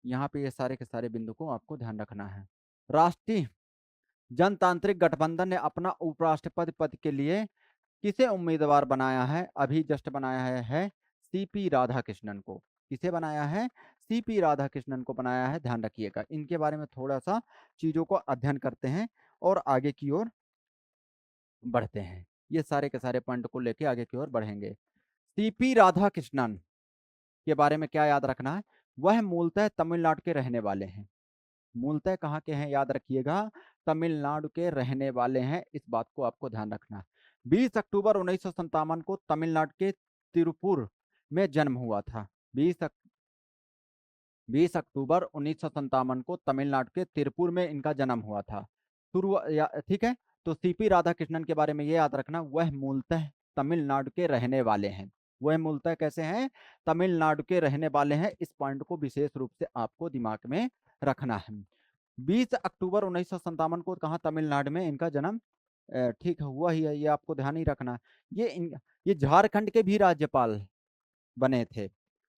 यहाँ पे ये सारे के सारे बिंदु को आपको ध्यान रखना है। राष्ट्रीय जनतांत्रिक गठबंधन ने अपना उपराष्ट्रपति पद के लिए किसे उम्मीदवार बनाया है? अभी जस्ट बनाया है सीपी राधाकृष्णन को। किसे बनाया है? सीपी राधाकृष्णन को बनाया है, ध्यान रखिएगा। इनके बारे में थोड़ा सा चीजों को अध्ययन करते हैं और आगे की ओर बढ़ते हैं। ये सारे के सारे पॉइंट को लेके आगे की ओर बढ़ेंगे। सीपी राधाकृष्णन के बारे में क्या याद रखना है? वह मूलतः तमिलनाडु के रहने वाले हैं। मूलतः कहाँ के हैं? याद रखिएगा, तमिलनाडु के रहने वाले हैं। इस बात को आपको ध्यान रखना। 20 अक्टूबर 1957 को तमिलनाडु के तिरुपुर में जन्म हुआ था। 20 अक्टूबर 1957 को तमिलनाडु के तिरुपुर में इनका जन्म हुआ था। ठीक है। तो सीपी राधाकृष्णन के बारे में ये याद रखना, वह मूलतः तमिलनाडु के रहने वाले हैं। वह मूलतः कैसे हैं? तमिलनाडु के रहने वाले हैं। इस पॉइंट को विशेष रूप से आपको दिमाग में रखना है। 20 अक्टूबर 1957 को कहा तमिलनाडु में इनका जन्म ठीक हुआ ही है, ये आपको ध्यान ही रखना। ये झारखंड के भी राज्यपाल बने थे,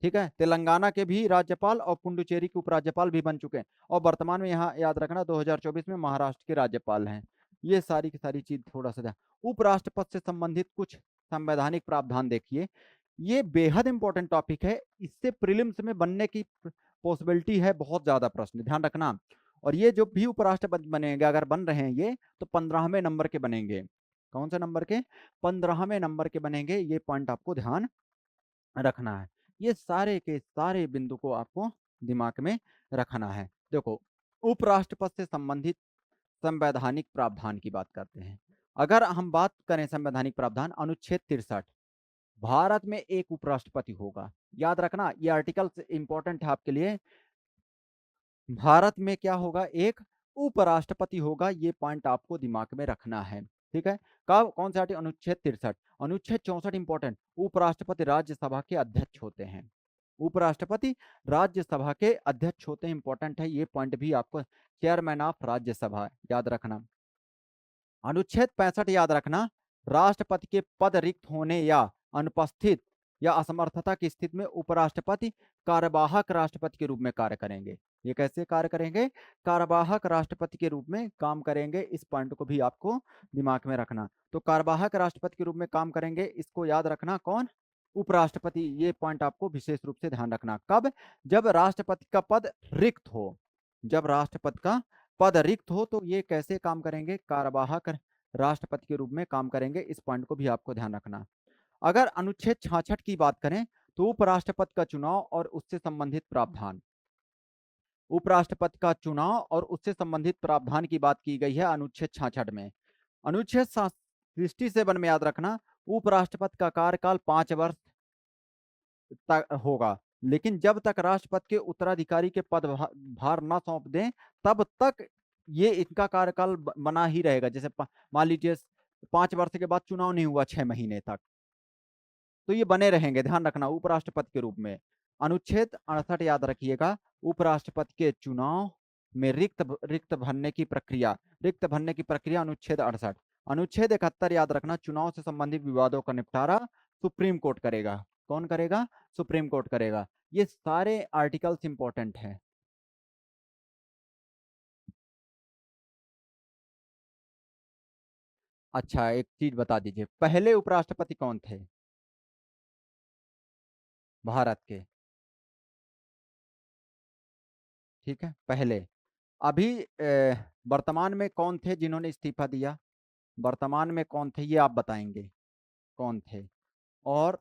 ठीक है। तेलंगाना के भी राज्यपाल और पुडुचेरी के उपराज्यपाल भी बन चुके हैं। और वर्तमान में यहाँ याद रखना 2024 में महाराष्ट्र के राज्यपाल हैं। ये सारी की सारी चीज थोड़ा सा उपराष्ट्रपति से संबंधित कुछ संवैधानिक प्रावधान देखिए। ये बेहद इंपॉर्टेंट टॉपिक है, इससे प्रीलिम्स में बनने की पॉसिबिलिटी है बहुत ज्यादा प्रश्न, ध्यान रखना। और ये जो भी उपराष्ट्रपति बनेंगे, अगर बन रहे हैं ये, तो 15वें नंबर के बनेंगे। कौन से नंबर के? 15वें नंबर के बनेंगे। ये पॉइंट आपको ध्यान रखना है। ये सारे के सारे बिंदु को आपको दिमाग में रखना है। देखो, उपराष्ट्रपति से संबंधित संवैधानिक प्रावधान की बात करते हैं। अगर हम बात करें संवैधानिक प्रावधान, अनुच्छेद 63, भारत में एक उपराष्ट्रपति होगा। याद रखना, ये आर्टिकल इंपॉर्टेंट है आपके लिए। भारत में क्या होगा? एक उपराष्ट्रपति होगा। ये पॉइंट आपको दिमाग में रखना है, ठीक है। कब? कौन सा? अनुच्छेद 63। अनुच्छेद 64 इंपॉर्टेंट, उपराष्ट्रपति राज्यसभा के अध्यक्ष होते हैं। उपराष्ट्रपति राज्यसभा के अध्यक्ष होते हैं, इंपॉर्टेंट है। ये पॉइंट भी आपको, चेयरमैन ऑफ राज्यसभा याद रखना। अनुच्छेद 65 याद रखना, राष्ट्रपति के पद रिक्त होने या अनुपस्थित या असमर्थता की स्थिति में उपराष्ट्रपति कार्यवाहक राष्ट्रपति के रूप में कार्य करेंगे। ये कैसे कार्य करेंगे? कार्यवाहक राष्ट्रपति के रूप में काम करेंगे। इस पॉइंट को भी आपको दिमाग में रखना। तो कार्यवाहक राष्ट्रपति के रूप में काम करेंगे, इसको याद रखना। कौन? उपराष्ट्रपति। ये पॉइंट आपको विशेष रूप से ध्यान रखना। कब? जब राष्ट्रपति का पद रिक्त हो। जब राष्ट्रपति का पद रिक्त हो तो ये कैसे काम करेंगे? कार्यवाहक राष्ट्रपति के रूप में काम करेंगे। इस पॉइंट को भी आपको ध्यान रखना। अगर अनुच्छेद 66 की बात करें तो उपराष्ट्रपति का चुनाव और उससे संबंधित प्रावधान, उपराष्ट्रपति का चुनाव और उससे संबंधित प्रावधान की बात की गई है अनुच्छेद 66 में। अनुच्छेद 67 में याद रखना, उपराष्ट्रपति का कार्यकाल 5 वर्ष तक होगा, लेकिन जब तक राष्ट्रपति के उत्तराधिकारी के पद भार न सौंप दें तब तक ये इनका कार्यकाल बना ही रहेगा। जैसे मान लीजिए 5 वर्ष के बाद चुनाव नहीं हुआ 6 महीने तक, तो ये बने रहेंगे। ध्यान रखना, उपराष्ट्रपति के रूप में। अनुच्छेद 68 याद रखिएगा, उपराष्ट्रपति के चुनाव में रिक्त भरने की प्रक्रिया, रिक्त भरने की प्रक्रिया अनुच्छेद 68। अनुच्छेद 71 याद रखना, चुनाव से संबंधित विवादों का निपटारा सुप्रीम कोर्ट करेगा। कौन करेगा? सुप्रीम कोर्ट करेगा। ये सारे आर्टिकल्स इंपॉर्टेंट हैं। अच्छा, एक चीज बता दीजिए, पहले उपराष्ट्रपति कौन थे भारत के? ठीक है, पहले। अभी वर्तमान में कौन थे जिन्होंने इस्तीफा दिया? वर्तमान में कौन थे ये आप बताएंगे कौन थे। और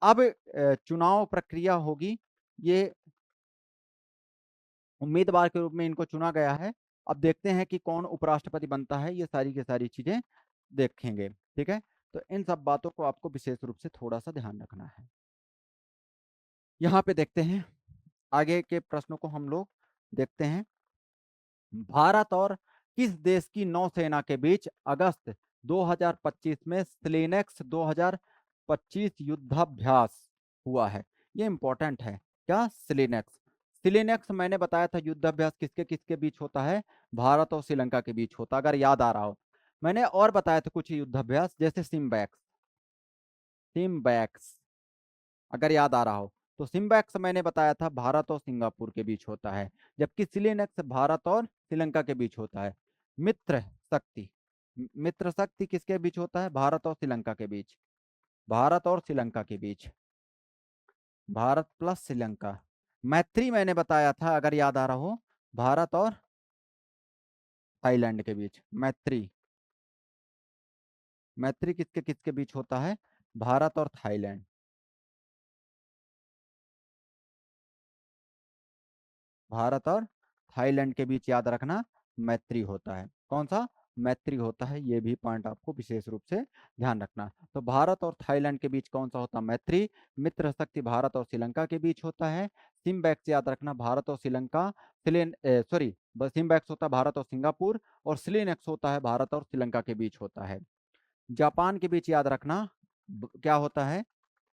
अब चुनाव प्रक्रिया होगी, ये उम्मीदवार के रूप में इनको चुना गया है। अब देखते हैं कि कौन उपराष्ट्रपति बनता है, ये सारी की सारी चीजें देखेंगे। ठीक है, तो इन सब बातों को आपको विशेष रूप से थोड़ा सा ध्यान रखना है। यहाँ पे देखते हैं आगे के प्रश्नों को हम लोग देखते हैं। भारत और किस देश की नौसेना के बीच अगस्त 2025 में स्लेनेक्स 2025 युद्धाभ्यास हुआ है? ये इंपॉर्टेंट है। क्या? स्लेनेक्स। स्लेनेक्स मैंने बताया था युद्धाभ्यास किसके किसके बीच होता है? भारत और श्रीलंका के बीच होता, अगर याद आ रहा हो। मैंने और बताया था कुछ युद्धाभ्यास, जैसे सिम्बैक्स, सिम्बैक्स अगर याद आ रहा हो। तो सिम्बैक्स मैंने बताया था भारत और सिंगापुर के बीच होता है, जबकि सिलेनेक्स भारत और श्रीलंका के बीच होता है। मित्र शक्ति, मित्र शक्ति किसके बीच होता है? भारत और श्रीलंका के बीच। भारत और श्रीलंका के बीच, भारत प्लस श्रीलंका। मैत्री मैंने बताया था अगर याद आ रहा हो, भारत और थाईलैंड के बीच। मैत्री, मैत्री किसके किसके बीच होता है? भारत और थाईलैंड। भारत और थाईलैंड के बीच याद रखना मैत्री होता है। कौन सा? मैत्री होता है। ये भी पॉइंट आपको विशेष रूप से ध्यान रखना। तो भारत और थाईलैंड के बीच कौन सा होता है? मैत्री। मित्र शक्ति भारत और श्रीलंका के बीच होता है। सिम्बैक्स याद रखना भारत और श्रीलंका, सॉरी, सिम्बैक्स होता है भारत और सिंगापुर, और स्लीनेक्स होता है भारत और श्रीलंका के बीच होता है। जापान के बीच याद रखना क्या होता है?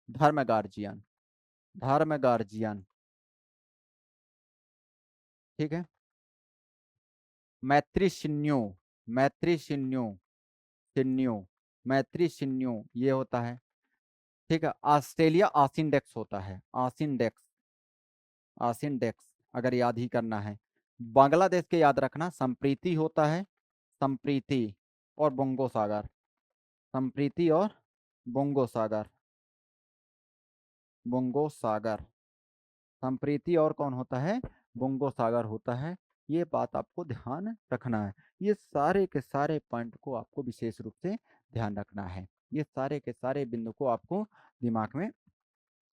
धर्म गार्जियन, धर्म गार्जियन। ठीक है, मैत्री शिन्यो, मैत्री शिन्यो, शिन्यो, मैत्री शिन्यो ये होता है। ठीक है, ऑस्ट्रेलिया आसिंडेक्स होता है, आसिंडेक्स, आसिंडेक्स अगर याद ही करना है। बांग्लादेश के याद रखना संप्रीति होता है, संप्रीति और बोंगो सागर, संप्रीति और बोंगो सागर, बोंगो सागर, संप्रीति और कौन होता है? बोंगो सागर होता है। ये बात आपको ध्यान रखना है। ये सारे के सारे पॉइंट को आपको विशेष रूप से ध्यान रखना है। ये सारे के सारे बिंदु को आपको दिमाग में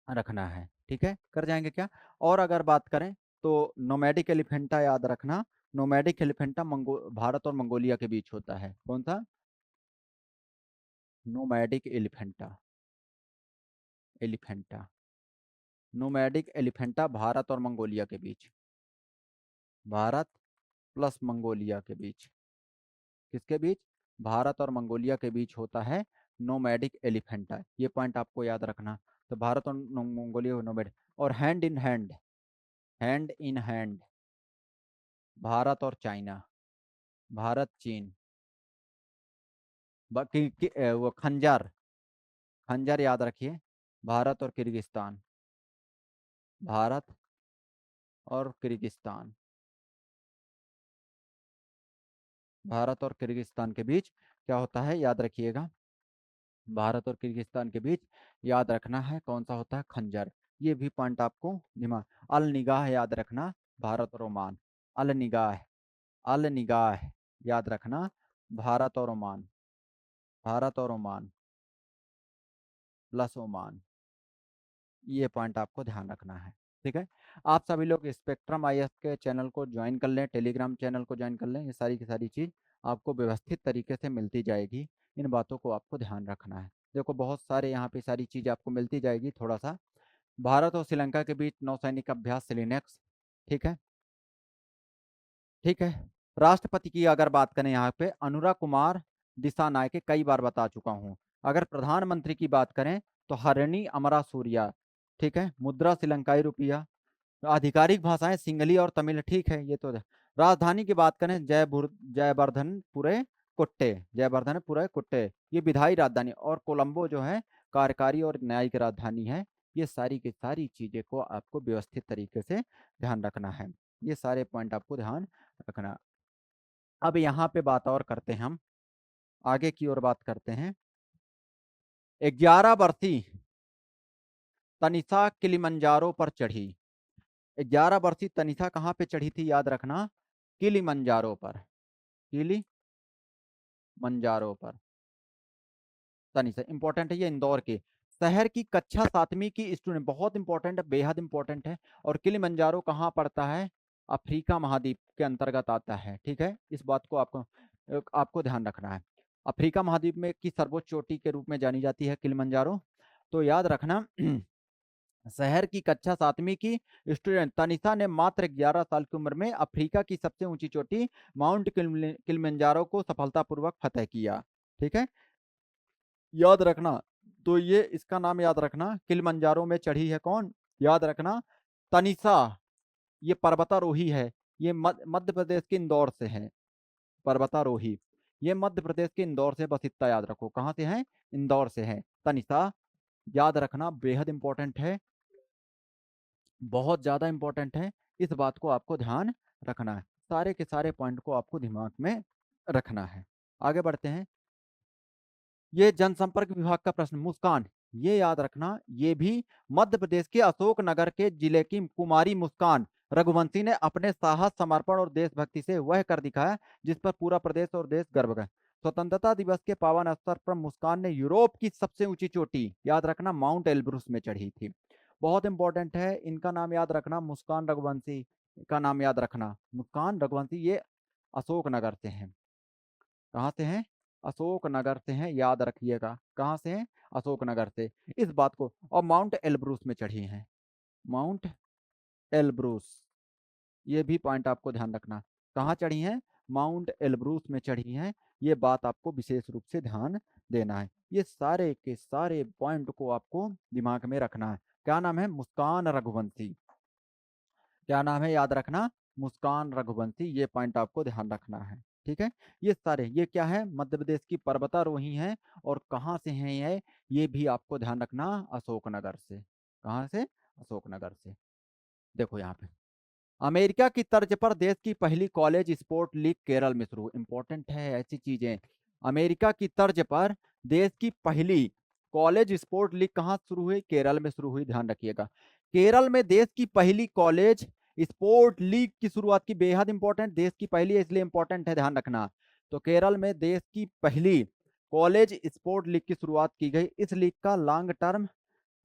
रखना है। ठीक है, कर जाएंगे क्या? और अगर बात करें तो नोमैडिक एलिफेंटा याद रखना। नोमैडिक एलिफेंटा भारत और मंगोलिया के बीच होता है। कौन सा? नोमैडिक एलिफेंटा, एलिफेंटा, नोमैडिक एलिफेंटा भारत और मंगोलिया के बीच, भारत प्लस मंगोलिया के बीच। किसके बीच? भारत और मंगोलिया के बीच होता है नोमैडिक एलिफेंटा। ये पॉइंट आपको याद रखना। तो भारत और मंगोलिया नोमैडिक। और hand in hand, hand in hand Bharat और चाइना, भारत चीन। बाकी वो खंजर, खंजर याद रखिए, भारत और किर्गिस्तान, भारत और किर्गिस्तान, भारत और किर्गिस्तान के बीच क्या होता है याद रखिएगा। भारत और किर्गिस्तान के बीच याद रखना है कौन सा होता है, खंजर। ये भी पॉइंट आपको दिमाग। अल निगाह याद रखना, भारत और ओमान। अल निगाह, अल निगाह याद रखना, भारत और ओमान, भारत और ओमान प्लस ओमान। ये पॉइंट आपको ध्यान रखना है। ठीक है। आप सभी लोग स्पेक्ट्रम आईएएस के चैनल को ज्वाइन कर लें, टेलीग्राम चैनल को ज्वाइन कर लें। ये सारी की सारी चीज़ आपको व्यवस्थित तरीके से मिलती जाएगी। इन बातों को आपको ध्यान रखना है। देखो बहुत सारे यहाँ पे सारी चीज़ें आपको मिलती जाएगी। थोड़ा सा भारत और श्रीलंका के बीच नौसैनिक अभ्यास सिलिनेक्स। ठीक है, ठीक है। राष्ट्रपति की अगर बात करें यहाँ पे अनुराग कुमार दिसानायके, कई बार बता चुका हूँ। अगर प्रधानमंत्री की बात करें तो हरिणी अमरा सूर्या। ठीक है। मुद्रा श्रीलंकाई रुपया। आधिकारिक भाषाएं सिंगली और तमिल। ठीक है, ये तो राजधानी की बात करें जयवर्धनपुरे कुट्टे, जयवर्धनपुरे कुट्टे ये विधायी राजधानी। और कोलंबो जो है कार्यकारी और न्यायिक राजधानी है। ये सारी की सारी चीजें को आपको व्यवस्थित तरीके से ध्यान रखना है। ये सारे पॉइंट आपको ध्यान रखना। अब यहाँ पे बात और करते हैं, हम आगे की ओर बात करते हैं। 11 वर्षीय तनिषा किलिमंजारो पर चढ़ी। 11 वर्षीय तनिषा कहाँ पे चढ़ी थी याद रखना, किलिमंजारो पर, किलिमंजारो पर। तनिषा इंपॉर्टेंट है, ये इंदौर के शहर की कक्षा 7वीं की स्टूडेंट, बहुत इंपॉर्टेंट है, बेहद इंपॉर्टेंट है। और किलिमंजारो कहाँ पड़ता है, अफ्रीका महाद्वीप के अंतर्गत आता है। ठीक है, इस बात को आपको ध्यान रखना है। अफ्रीका महाद्वीप में की सर्वोच्च चोटी के रूप में जानी जाती है किलिमंजारो। तो याद रखना शहर की कक्षा 7वीं की स्टूडेंट तनिषा ने मात्र 11 साल की उम्र में अफ्रीका की सबसे ऊंची चोटी माउंट किलिमंजारो को सफलतापूर्वक फतह किया। ठीक है, याद रखना। तो ये इसका नाम याद रखना, किलिमंजारो में चढ़ी है कौन, याद रखना तनिषा। ये पर्वतारोही है। ये मध्य प्रदेश के इंदौर से है, पर्वतारोही। ये मध्य प्रदेश के इंदौर से, बस इतना याद रखो, कहाँ से है, इंदौर से है तनिषा। याद रखना, बेहद इंपॉर्टेंट है, बहुत ज्यादा इंपॉर्टेंट है। इस बात को आपको ध्यान रखना है। सारे के सारे पॉइंट को आपको दिमाग में रखना है। आगे बढ़ते हैं। ये जनसंपर्क विभाग का प्रश्न, मुस्कान, ये याद रखना। ये भी मध्य प्रदेश के अशोकनगर के जिले की कुमारी मुस्कान रघुवंशी ने अपने साहस, समर्पण और देशभक्ति से वह कर दिखाया जिस पर पूरा प्रदेश और देश गर्व है। स्वतंत्रता दिवस के पावन अवसर पर मुस्कान ने यूरोप की सबसे ऊंची चोटी, याद रखना, माउंट एल्ब्रूस में चढ़ी थी। बहुत इंपॉर्टेंट है, इनका नाम याद रखना, मुस्कान रघुवंशी का नाम याद रखना। मुस्कान रघुवंशी ये अशोकनगर से हैं। कहाँ से हैं, अशोकनगर से हैं, याद रखिएगा, कहाँ से हैं, अशोकनगर से। इस बात को, और माउंट एल्ब्रूस में चढ़ी हैं, माउंट एल्ब्रूस। ये भी पॉइंट आपको ध्यान रखना, कहाँ चढ़ी हैं, माउंट एल्ब्रूस में चढ़ी हैं। ये बात आपको विशेष रूप से ध्यान देना है। ये सारे के सारे पॉइंट को आपको दिमाग में रखना है। क्या नाम है, मुस्कान रघुवंशी। क्या नाम है याद रखना, मुस्कान रघुवंशी। ये पॉइंट आपको ध्यान रखना है। ठीक है, ये सारे, ये क्या है, मध्य प्रदेश की पर्वतारोही हैं। और कहाँ से हैं ये भी आपको ध्यान रखना, अशोकनगर से। कहाँ से, अशोकनगर से। देखो यहाँ पे, अमेरिका की तर्ज पर देश की पहली कॉलेज स्पोर्ट लीग केरल में शुरू। इंपॉर्टेंट है ऐसी चीजें। अमेरिका की तर्ज पर देश की पहली कॉलेज स्पोर्ट लीग कहाँ शुरू हुई, केरल में शुरू हुई, ध्यान रखिएगा। केरल में देश की पहली कॉलेज स्पोर्ट लीग की शुरुआत की, बेहद इंपॉर्टेंट, देश की पहली है इसलिए इंपॉर्टेंट है, ध्यान रखना। तो केरल में देश की पहली कॉलेज स्पोर्ट लीग की शुरुआत की गई। इस लीग का लॉन्ग टर्म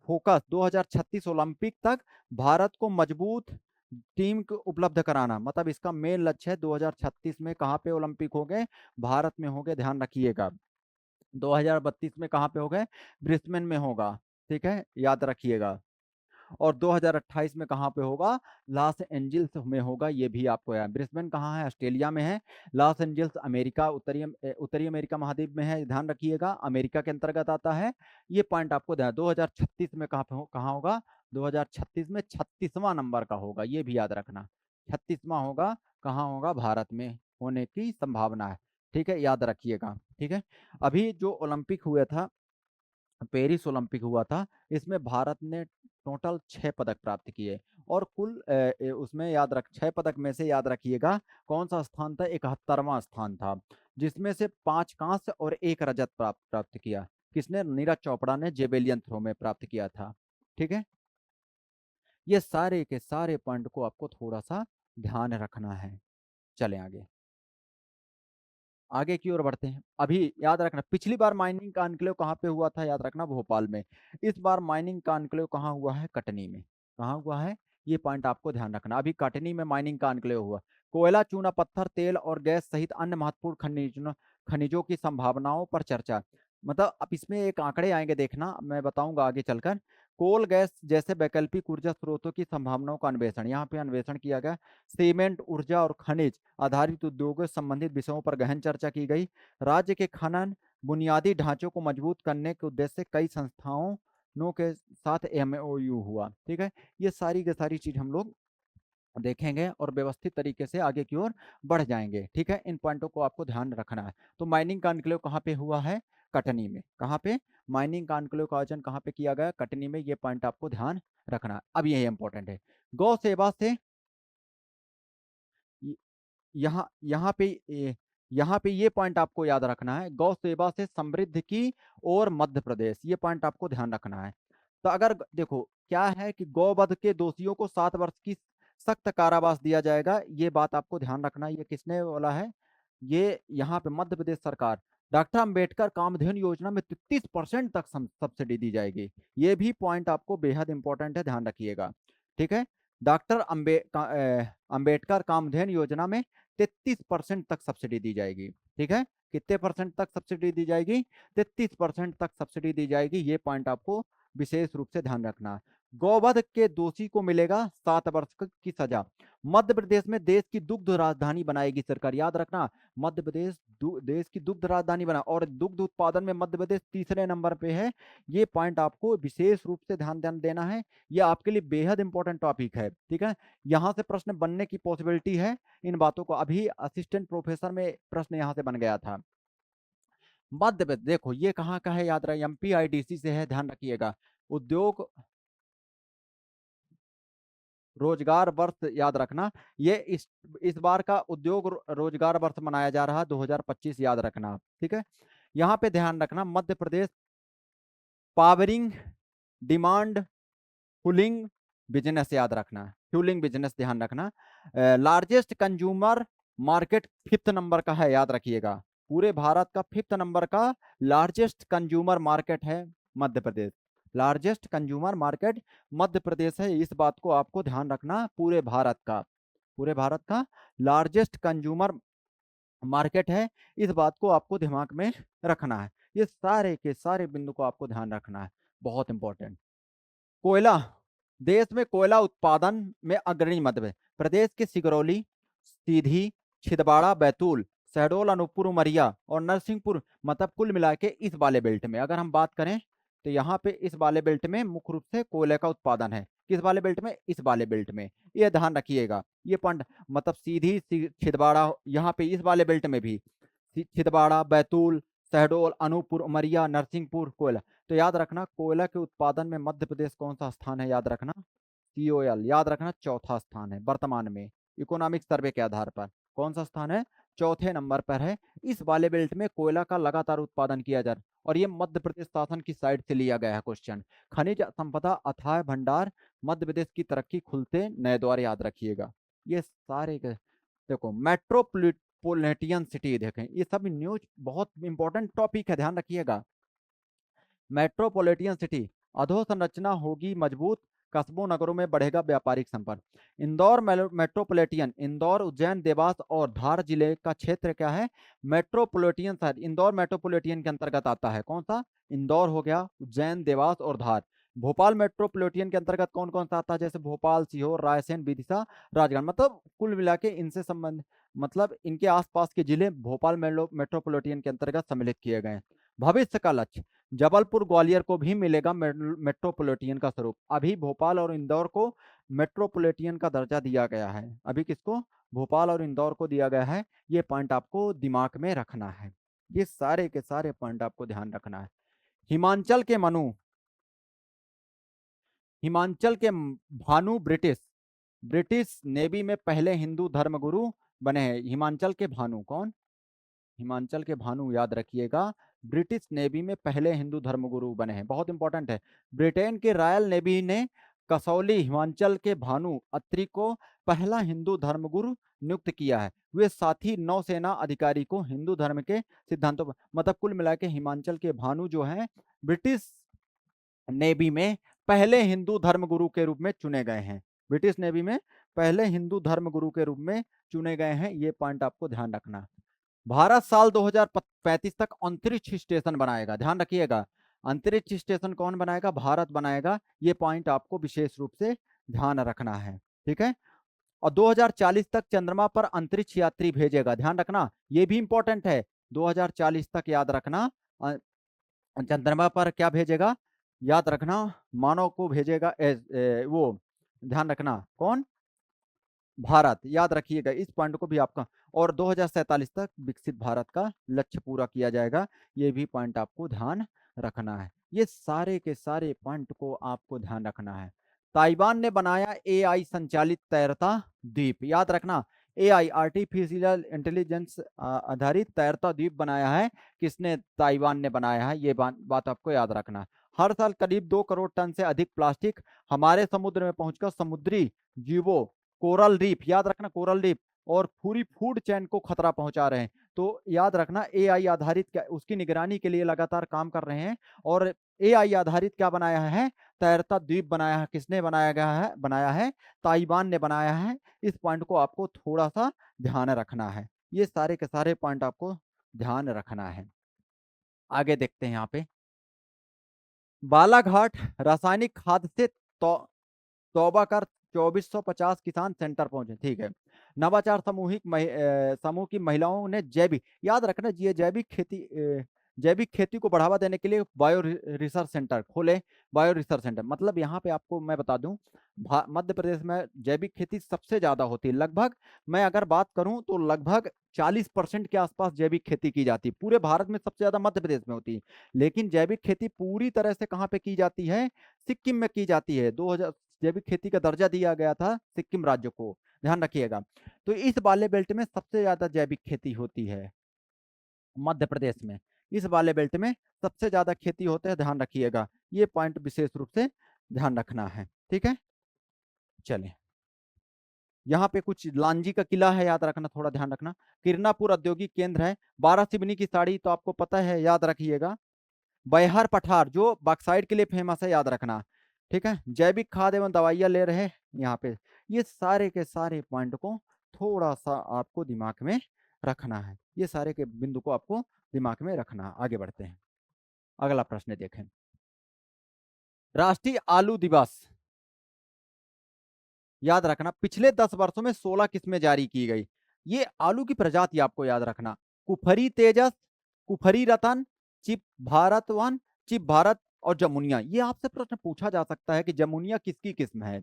फोकस 2036 ओलंपिक तक भारत को मजबूत टीम को उपलब्ध कराना, मतलब इसका मेन लक्ष्य है 2036 में कहाँ पे ओलंपिक हो गए, भारत में हो गए, ध्यान रखिएगा। 2032 में कहाँ पे हो गए, ब्रिस्बेन में होगा। ठीक है, याद रखिएगा। और 2028 में कहाँ पे होगा, लॉस एंजल्स में होगा। ये भी आपको याद, ब्रिस्बेन कहाँ है, ऑस्ट्रेलिया में है। लॉस एंजल्स अमेरिका, उत्तरी अमेरिका महाद्वीप में है, ध्यान रखिएगा, अमेरिका के अंतर्गत आता है। ये पॉइंट आपको ध्यान, 2036 में कहाँ होगा, 2036 में 36वां नंबर का होगा, ये भी याद रखना, 36वां होगा, कहाँ होगा, भारत में होने की संभावना है। ठीक है, याद रखिएगा। ठीक है, अभी जो ओलंपिक हुआ था पेरिस ओलंपिक हुआ था, इसमें भारत ने टोटल 6 पदक प्राप्त किए। और कुल उसमें याद रख 6 पदक में से याद रखिएगा कौन सा स्थान था, 71वां स्थान था, जिसमें से 5 कांस्य और 1 रजत प्राप्त किया। किसने? नीरज चोपड़ा ने जेवेलियन थ्रो में प्राप्त किया था। ठीक है, ये सारे के सारे पॉइंट को आपको थोड़ा सा ध्यान रखना है। चलें आगे, आगे की ओर बढ़ते हैं। अभी याद रखना, पिछली बार माइनिंग का एन्क्लेव कहाँ पे हुआ था? याद रखना, भोपाल में। इस बार माइनिंग का एन्क्लेव कहाँ हुआ है? कटनी में। कहाँ हुआ है? ये पॉइंट आपको ध्यान रखना। अभी कटनी में माइनिंग का एन्क्लेव हुआ। कोयला, चूना पत्थर, तेल और गैस सहित अन्य महत्वपूर्ण खनिजों की संभावनाओं पर चर्चा। मतलब अब इसमें एक आंकड़े आएंगे, देखना मैं बताऊंगा आगे चलकर। कोल गैस जैसे वैकल्पिक ऊर्जा स्रोतों की संभावनाओं का अन्वेषण, यहाँ पे अन्वेषण किया गया। सीमेंट, ऊर्जा और खनिज आधारित उद्योगों से संबंधित विषयों पर गहन चर्चा की गई। राज्य के खनन बुनियादी ढांचों को मजबूत करने के उद्देश्य से कई संस्थाओं के साथ एमओयू हुआ। ठीक है, ये सारी की सारी चीज हम लोग देखेंगे और व्यवस्थित तरीके से आगे की ओर बढ़ जाएंगे। ठीक है, इन पॉइंटों को आपको ध्यान रखना है। तो माइनिंग का एन्क्लेव कहाँ पे हुआ है? कटनी में। कहाँ पे? माइनिंग का एन्क्लेव का आयोजन कहाँ पे किया गया? कटनी में। ये पॉइंट आपको ध्यान रखना है। अब यही इंपॉर्टेंट है। गौ सेवा से यहाँ यहाँ पे यहाँ पे ये पॉइंट आपको याद रखना है, गौ सेवा से समृद्धि की और मध्य प्रदेश, ये पॉइंट आपको ध्यान रखना है। तो अगर देखो क्या है कि गौवध के दोषियों को 7 वर्ष की सख्त कारावास दिया जाएगा, ये बात आपको ध्यान रखना है। ये किसने बोला है? ये यहाँ पे मध्य प्रदेश सरकार। डॉक्टर अंबेडकर कामधेनु योजना में 33% तक सब्सिडी दी जाएगी। ये भी पॉइंट आपको बेहद इंपॉर्टेंट है, ध्यान रखिएगा। ठीक है, डॉक्टर अंबेडकर कामधेनु योजना में 33% तक सब्सिडी दी जाएगी। ठीक है, कितने परसेंट तक सब्सिडी दी जाएगी? 33% तक सब्सिडी दी जाएगी। ये पॉइंट आपको विशेष रूप से ध्यान रखना है। गौवध के दोषी को मिलेगा 7 वर्ष की सजा। मध्य प्रदेश में देश की दुग्ध राजधानी बनाएगी सरकार। याद रखना, मध्य प्रदेश देश की दुग्ध राजधानी बना, और दुग्ध उत्पादन में मध्य प्रदेश तीसरे नंबर पे है। ये पॉइंट आपको विशेष रूप से ध्यान देना है। ये आपके लिए बेहद इंपॉर्टेंट टॉपिक है। ठीक है, यहाँ से प्रश्न बनने की पॉसिबिलिटी है। इन बातों को, अभी असिस्टेंट प्रोफेसर में प्रश्न यहाँ से बन गया था। मध्य प्रदेश देखो ये कहाँ का है, याद रहे MPIDC से है, ध्यान रखिएगा। उद्योग रोजगार वर्ष याद रखना, ये इस बार का उद्योग रोजगार वर्ष मनाया जा रहा है 2025, याद रखना। ठीक है, यहाँ पे ध्यान रखना, Madhya Pradesh powering demand fooling business, याद रखना, फ्यूलिंग बिजनेस ध्यान रखना। Largest consumer market 5th number का है, याद रखिएगा। पूरे भारत का 5th नंबर का लार्जेस्ट कंज्यूमर मार्केट है Madhya Pradesh. Largest consumer market Madhya Pradesh है, इस बात को आपको ध्यान रखना। पूरे भारत का, पूरे भारत का लार्जेस्ट कंज्यूमर मार्केट है, इस बात को आपको दिमाग में रखना है। ये सारे के सारे बिंदु को आपको ध्यान रखना है, बहुत इंपॉर्टेंट। कोयला, देश में कोयला उत्पादन में अग्रणी मध्य प्रदेश के सिगरौली, सीधी, छिंदवाड़ा, बैतूल, शहडोल, अनूपपुर, उमरिया और नरसिंहपुर, मतलब कुल मिला के इस वाले बेल्ट में अगर हम बात करें तो यहाँ पे इस वाले बेल्ट में मुख्य रूप से कोयले का उत्पादन है। किस वाले बेल्ट में? इस वाले बेल्ट में। ये ध्यान रखिएगा। ये पॉइंट मतलब सीधी छिंदवाड़ा, यहाँ पे इस वाले बेल्ट में भी छिंदवाड़ा, बैतूल, शहडोल, अनूपपुर, उमरिया, नरसिंहपुर, कोयला। तो याद रखना कोयला के उत्पादन में मध्य प्रदेश कौन सा स्थान है? याद रखना COL, याद रखना चौथा स्थान है वर्तमान में। इकोनॉमिक सर्वे के आधार पर कौन सा स्थान है? चौथे नंबर पर है। इस वाले बेल्ट में कोयला का लगातार उत्पादन किया जा रहा है, और ये मध्य प्रदेश शासन की साइड से लिया गया है क्वेश्चन। खनिज संपदा अथाह भंडार, मध्य प्रदेश की तरक्की खुलते नए द्वार, याद रखिएगा। ये सारे देखो मेट्रोपोलिटन सिटी, देखें ये सब न्यूज बहुत इंपॉर्टेंट टॉपिक है, ध्यान रखिएगा। मेट्रोपॉलिटन सिटी, अधोसंरचना होगी मजबूत, कस्बों नगरों में बढ़ेगा व्यापारिक संपर्क। इंदौर मेट्रोपॉलिटन, इंदौर, उज्जैन, देवास और धार जिले का क्षेत्र क्या है? मेट्रोपॉलिटन शहर। इंदौर मेट्रोपॉलिटन के अंतर्गत आता है। कौन सा? इंदौर हो गया, उज्जैन, देवास और धार। भोपाल मेट्रोपॉलिटन के अंतर्गत कौन कौन सा आता है? जैसे भोपाल, सीहोर, रायसेन, विदिशा, राजगढ़। मतलब कुल मिला के इनसे संबंध, मतलब इनके आसपास के जिले भोपाल मेट्रोपॉलिटन के अंतर्गत सम्मिलित किए गए हैं। भविष्य का लक्ष्य, जबलपुर ग्वालियर को भी मिलेगा मेट्रोपॉलिटन का स्वरूप। अभी भोपाल और इंदौर को मेट्रोपॉलिटन का दर्जा दिया गया है। अभी किसको? भोपाल और इंदौर को दिया गया है। ये पॉइंट आपको दिमाग में रखना है। ये सारे के सारे पॉइंट आपको ध्यान रखना है। हिमाचल के मनु, हिमाचल के भानु ब्रिटिश, ब्रिटिश नेवी में पहले हिंदू धर्मगुरु बने हैं। हिमाचल के भानु कौन? हिमाचल के भानु याद रखिएगा, ब्रिटिश नेवी में पहले हिंदू धर्मगुरु बने हैं, बहुत इंपॉर्टेंट है। ब्रिटेन के रॉयल नेवी ने कसौली हिमाचल के भानु अत्री को पहला हिंदू धर्मगुरु नियुक्त किया है। वे साथी नौसेना अधिकारी को हिंदू धर्म के सिद्धांतों पर, मतलब कुल मिला के हिमाचल के भानु जो हैं ब्रिटिश नेवी में पहले हिंदू धर्मगुरु के रूप में चुने गए हैं। ब्रिटिश नेवी में पहले हिंदू धर्मगुरु के रूप में चुने गए हैं, ये पॉइंट आपको ध्यान रखना। भारत साल 2035 तक अंतरिक्ष स्टेशन बनाएगा, ध्यान रखिएगा। अंतरिक्ष स्टेशन कौन बनाएगा? भारत बनाएगा, ये पॉइंट आपको विशेष रूप से ध्यान रखना है, ठीक है। और 2040 तक चंद्रमा पर अंतरिक्ष यात्री भेजेगा, ध्यान रखना, ये भी इंपॉर्टेंट है। 2040 तक याद रखना, चंद्रमा पर क्या भेजेगा? याद रखना, मानव को भेजेगा, वो ध्यान रखना, कौन? भारत, याद रखिएगा इस पॉइंट को भी आपका। और 2047 तक विकसित भारत का लक्ष्य पूरा किया जाएगा, ये भी पॉइंट आपको ध्यान रखना है। ये सारे के सारे पॉइंट को आपको ध्यान रखना है। ताइवान ने बनाया एआई संचालित तैरता द्वीप, याद रखना, एआई आर्टिफिशियल इंटेलिजेंस आधारित तैरता द्वीप बनाया है, किसने? ताइवान ने बनाया है, ये बात आपको याद रखना। हर साल करीब 2 करोड़ टन से अधिक प्लास्टिक हमारे समुद्र में पहुंचकर समुद्री जीवों, कोरल रीफ, याद रखना, कोरल रीफ और पूरी फूड चेन को खतरा पहुंचा रहे हैं। तो याद रखना, एआई आधारित उसकी निगरानी के लिए लगातार काम कर रहे हैं। और एआई आधारित क्या बनाया है? तैरता द्वीप बनाया है, किसने बनाया है? ताइवान ने बनाया है। इस पॉइंट को आपको थोड़ा सा ध्यान रखना है, ये सारे के सारे पॉइंट आपको ध्यान रखना है। आगे देखते हैं यहाँ पे, बालाघाट रासायनिक खाद से तौबा कर 2450 किसान सेंटर पहुंचे, ठीक है। नवाचार समूह की महिलाओं ने जैविक, याद रखना, ये जैविक खेती को बढ़ावा देने के लिए बायो रिसर्च सेंटर खोले। बायो रिसर्च सेंटर मतलब यहाँ पे आपको मैं बता दूं, मध्य प्रदेश में जैविक खेती सबसे ज्यादा होती है। लगभग मैं अगर बात करूं तो लगभग 40% के आसपास जैविक खेती की जाती है। पूरे भारत में सबसे ज्यादा मध्य प्रदेश में होती है, लेकिन जैविक खेती पूरी तरह से कहाँ पे की जाती है? सिक्किम में की जाती है। 2000 जैविक खेती का दर्जा दिया गया था सिक्किम राज्य को, ध्यान रखिएगा। तो इस वाले बेल्ट में सबसे ज्यादा जैविक खेती होती है मध्य प्रदेश में, इस वाले बेल्ट में सबसे ज्यादा खेती होते हैं, ध्यान रखिएगा, ये पॉइंट विशेष रूप से ध्यान रखना है, ठीक है। चलिए, यहाँ पे कुछ लांजी का किला है, याद रखना, थोड़ा ध्यान रखना। किरनापुर औद्योगिक केंद्र है। 12 सिवनी की साड़ी तो आपको पता है, याद रखिएगा। बैहर पठार जो बॉक्साइड के लिए फेमस है, याद रखना, ठीक है। जैविक खाद एवं दवाइयां ले रहे हैं यहाँ पे। ये सारे के सारे पॉइंट को थोड़ा सा आपको दिमाग में रखना है, ये सारे के बिंदु को आपको दिमाग में रखना है। आगे बढ़ते हैं, अगला प्रश्न देखें। राष्ट्रीय आलू दिवस, याद रखना, पिछले 10 वर्षों में 16 किस्में जारी की गई। ये आलू की प्रजाति आपको याद रखना, Kufri Tejas, Kufri Ratan, chip Bharat one, chip Bharat और जमुनिया। ये आपसे प्रश्न पूछा जा सकता है कि जमुनिया किसकी किस्म है,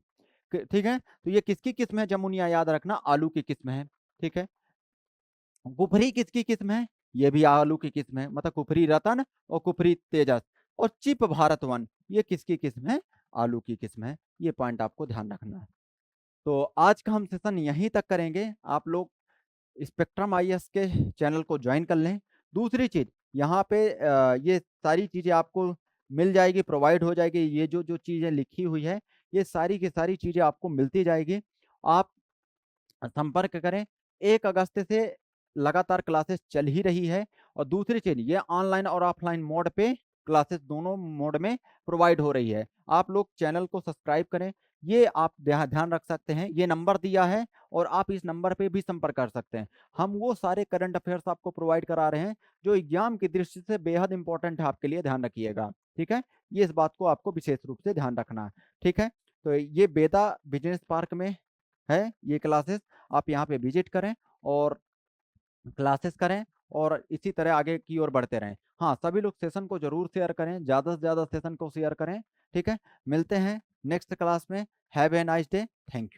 ठीक है। तो ये किसकी किस्म है? जमुनिया, याद रखना, आलू की किस्म है, ठीक है। कुफरी किसकी किस्म है? ये भी आलू की किस्म है, मतलब कुफरी रतन और कुफरी तेजस। और चिप भारत वन, ये किसकी किस्म है? आलू की किस्म है, ये पॉइंट आपको ध्यान रखना है। तो आज का हम सेशन यहीं तक करेंगे। आप लोग स्पेक्ट्रम आईएएस के चैनल को ज्वाइन कर लें। दूसरी चीज, यहाँ पे ये सारी चीजें आपको मिल जाएगी, प्रोवाइड हो जाएगी। ये जो जो चीजें लिखी हुई है, ये सारी की सारी चीजें आपको मिलती जाएगी। आप संपर्क करें। 1 अगस्त से लगातार क्लासेस चल ही रही है। और दूसरी चीज, ये ऑनलाइन और ऑफलाइन मोड पे क्लासेस दोनों मोड में प्रोवाइड हो रही है। आप लोग चैनल को सब्सक्राइब करें। ये आप ध्यान रख सकते हैं, ये नंबर दिया है और आप इस नंबर पे भी संपर्क कर सकते हैं। हम वो सारे करंट अफेयर्स आपको प्रोवाइड करा रहे हैं जो एग्जाम की दृष्टि से बेहद इंपॉर्टेंट है आपके लिए, ध्यान रखिएगा, ठीक है। ये इस बात को आपको विशेष रूप से ध्यान रखना है, ठीक है। तो ये बेदा बिजनेस पार्क में है ये क्लासेस, आप यहाँ पे विजिट करें और क्लासेस करें और इसी तरह आगे की ओर बढ़ते रहें। हाँ, सभी लोग सेशन को जरूर शेयर करें, ज़्यादा से ज़्यादा सेशन को शेयर करें, ठीक है। मिलते हैं नेक्स्ट क्लास में। Have a nice day, thank you.